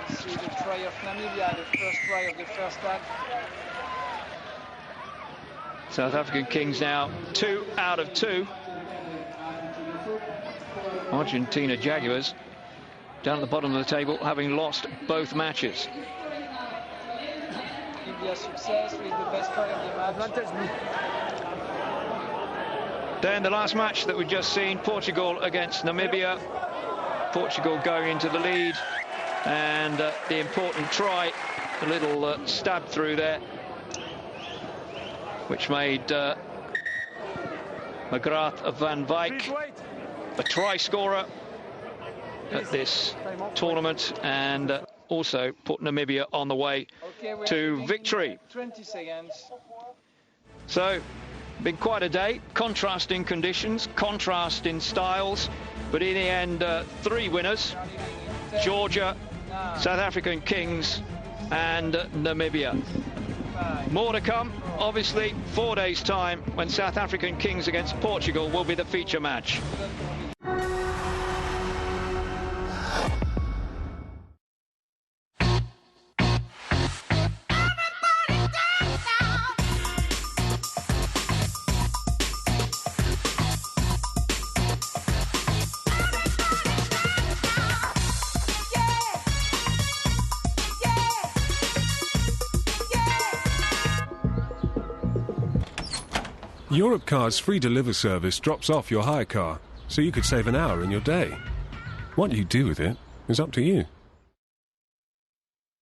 This is the try of Namibia, the first try of the first half. South African Kings now 2 out of 2. Argentina Jaguars down at the bottom of the table, having lost both matches. Namibia's success with the best try of the match. Then the last match that we've just seen, Portugal against Namibia. Portugal going into the lead, and the important try, a little stab through there, which made McGrath van Wyk a try scorer at this tournament, and also put Namibia on the way to victory. 20 seconds. So, been quite a day, contrasting conditions, contrast in styles, but in the end, 3 winners: Georgia, South African Kings and Namibia. More to come, obviously, 4 days' time, when South African Kings against Portugal will be the feature match. Europcar's free deliver service drops off your hire car, so you could save an hour in your day. What you do with it is up to you.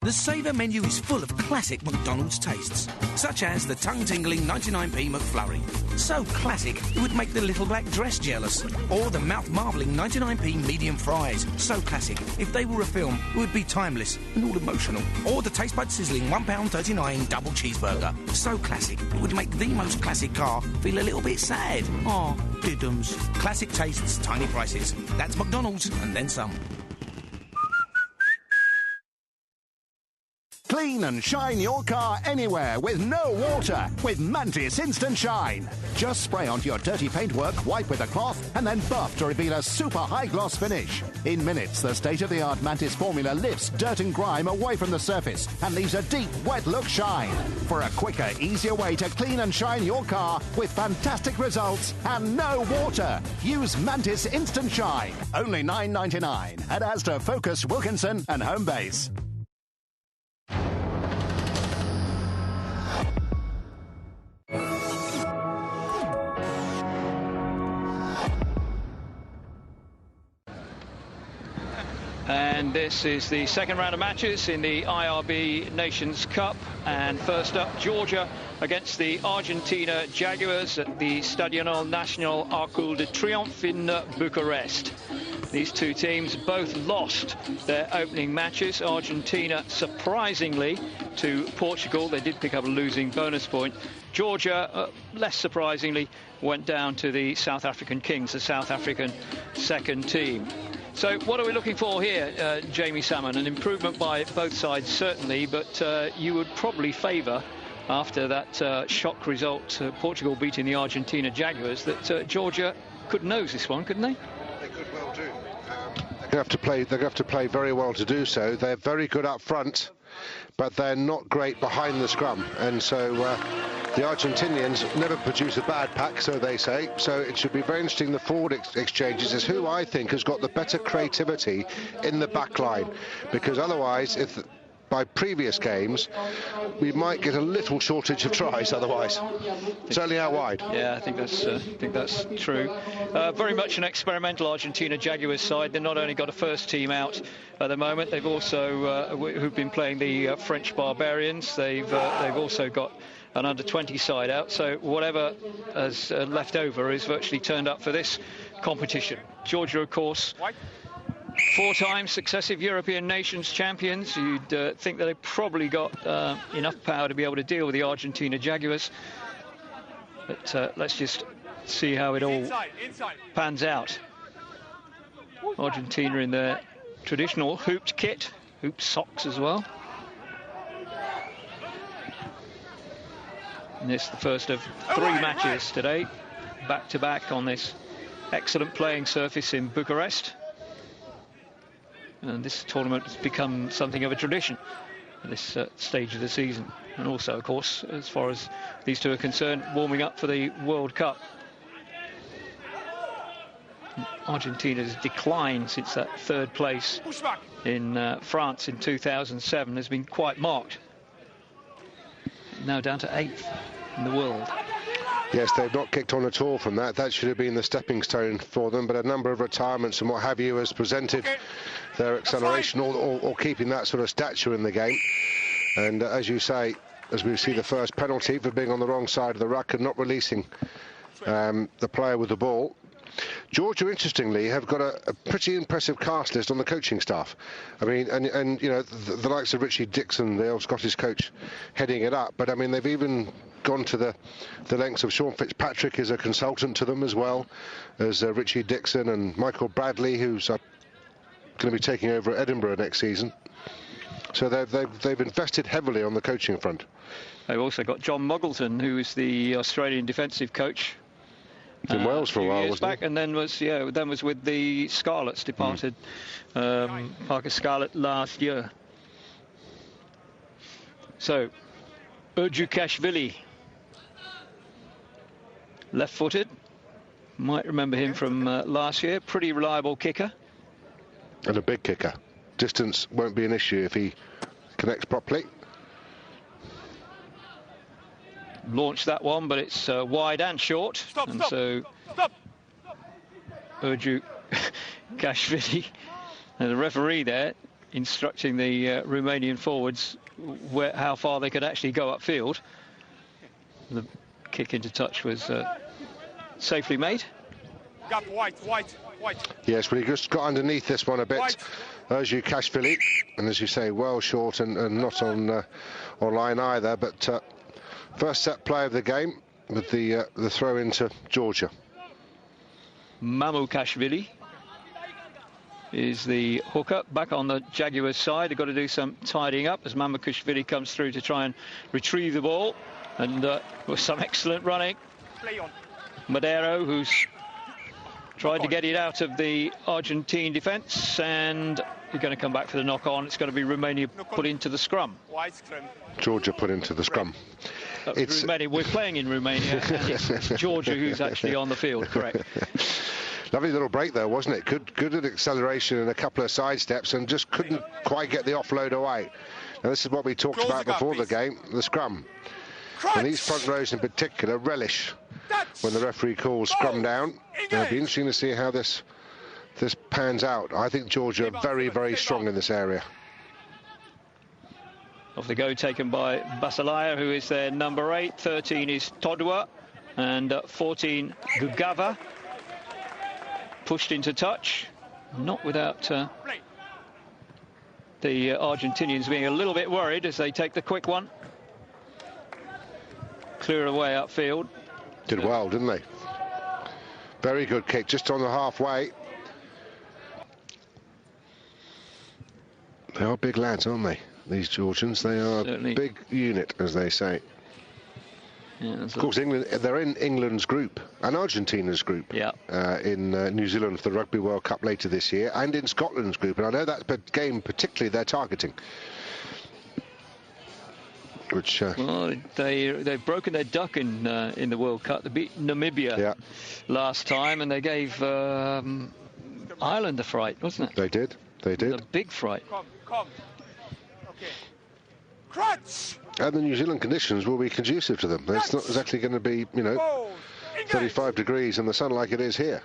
The Saver menu is full of classic McDonald's tastes, such as the tongue-tingling 99p McFlurry. So classic, it would make the little black dress jealous. Or the mouth-marvelling 99p medium fries. So classic, if they were a film, it would be timeless and all emotional. Or the taste bud sizzling £1.39 double cheeseburger. So classic, it would make the most classic car feel a little bit sad. Aw, diddums. Classic tastes, tiny prices. That's McDonald's and then some. Clean and shine your car anywhere with no water with Mantis Instant Shine. Just spray onto your dirty paintwork, wipe with a cloth, and then buff to reveal a super high gloss finish. In minutes, the state-of-the-art Mantis formula lifts dirt and grime away from the surface and leaves a deep, wet look shine. For a quicker, easier way to clean and shine your car with fantastic results and no water, use Mantis Instant Shine. Only $9.99 at Asda, Focus, Wilkinson, and Homebase. And this is the second round of matches in the IRB Nations Cup. And first up, Georgia against the Argentina Jaguars at the Stadionul Național Arcul de Triomphe in Bucharest. These two teams both lost their opening matches. Argentina, surprisingly, to Portugal. They did pick up a losing bonus point. Georgia, less surprisingly, went down to the South African Kings, the South African second team. So what are we looking for here, Jamie Salmon? An improvement by both sides, certainly, but you would probably favour, after that shock result, Portugal beating the Argentina Jaguars, that Georgia could nose this one, couldn't they? They could well do. They're going to have to play very well to do so. They're very good up front, but they're not great behind the scrum. And so the Argentinians never produce a bad pack, so they say. So it should be very interesting. The forward exchanges is who I think has got the better creativity in the back line. Because otherwise, if by previous games, we might get a little shortage of tries otherwise. Certainly out wide. Yeah, I think that's true. Very much an experimental Argentina Jaguars side. They've not only got a first team out at the moment, they've also who've been playing the French Barbarians. They've also got an under-20 side out. So whatever has left over is virtually turned up for this competition. Georgia, of course, 4-time successive European nations champions. You'd think that they've probably got enough power to be able to deal with the Argentina Jaguars. But let's just see how it all pans out. Argentina in their traditional hooped kit, hooped socks as well. And this is the first of 3 matches today, back-to-back on this excellent playing surface in Bucharest. And this tournament has become something of a tradition at this stage of the season. And also, of course, as far as these two are concerned, warming up for the World Cup. Argentina's decline since that 3rd place in France in 2007 has been quite marked. Now down to 8th in the world. Yes, they've not kicked on at all from that. That should have been the stepping stone for them, but a number of retirements and what have you has presented their acceleration or keeping that sort of stature in the game. And as you say, as we see the first penalty for being on the wrong side of the ruck and not releasing the player with the ball. Georgia, interestingly, have got a pretty impressive cast list on the coaching staff. I mean, and you know, the likes of Richie Dixon, the old Scottish coach, heading it up. But I mean, they've even gone to the lengths of Sean Fitzpatrick as a consultant to them as well as Richie Dixon and Michael Bradley, who's going to be taking over at Edinburgh next season. So they've invested heavily on the coaching front. They've also got John Muggleton, who is the Australian defensive coach. In Wales for a while, wasn't back, and then was with the Scarlets, departed Parker Scarlet last year. So, Erdjukashvili, left-footed, might remember him from last year. Pretty reliable kicker, and a big kicker. Distance won't be an issue if he connects properly. launched that one, but it's wide and short. Stop. So Urju Kashvili, and the referee there instructing the Romanian forwards how far they could actually go upfield. The kick into touch was safely made. Gap, white. Yes, but he just got underneath this one a bit. Urju Kashvili, and as you say, well short and not on line either. But first set play of the game with the throw into Georgia. Mamukashvili is the hooker back on the Jaguars side. They've got to do some tidying up as Mamukashvili comes through to try and retrieve the ball, and with some excellent running. Madero, who's tried to get it out of the Argentine defence, and you're going to come back for the knock-on. It's going to be Romania put into the scrum. Georgia put into the scrum. It's Romania. We're playing in Romania, and it's Georgia who's actually on the field, correct. Lovely little break there, wasn't it? Good at acceleration and a couple of side steps, and just couldn't quite get the offload away. Now, this is what we talked about before the game, the scrum. And these front rows in particular relish when the referee calls scrum down. It'll be interesting to see how this pans out. I think Georgia are very, very strong in this area. Off the go taken by Basalaya, who is their number 8. 13 is Todua, and 14 Gugava. Pushed into touch, not without the Argentinians being a little bit worried as they take the quick one. Clear away upfield. Did well, didn't they? Very good kick, just on the halfway. They are big lads, aren't they? These Georgians, they are a big unit, as they say. Yeah, of course, England, they're in England's group and Argentina's group in New Zealand for the Rugby World Cup later this year, and in Scotland's group. And I know that's the game particularly they're targeting. Which well, they've broken their duck in the World Cup. They beat Namibia last time, and they gave Ireland a fright, wasn't it? They did. A big fright. Come. Okay. Crunch. And the New Zealand conditions will be conducive to them. It's not exactly going to be, 35 degrees in the sun like it is here.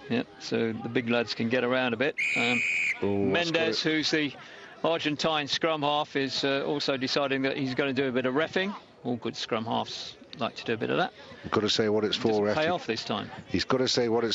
Yeah, so the big lads can get around a bit. Mendes, who's the Argentine scrum half, is also deciding that he's going to do a bit of reffing. All good scrum halves like to do a bit of that. You've got to say what it's for, Doesn't pay off this time. He's got to say what it's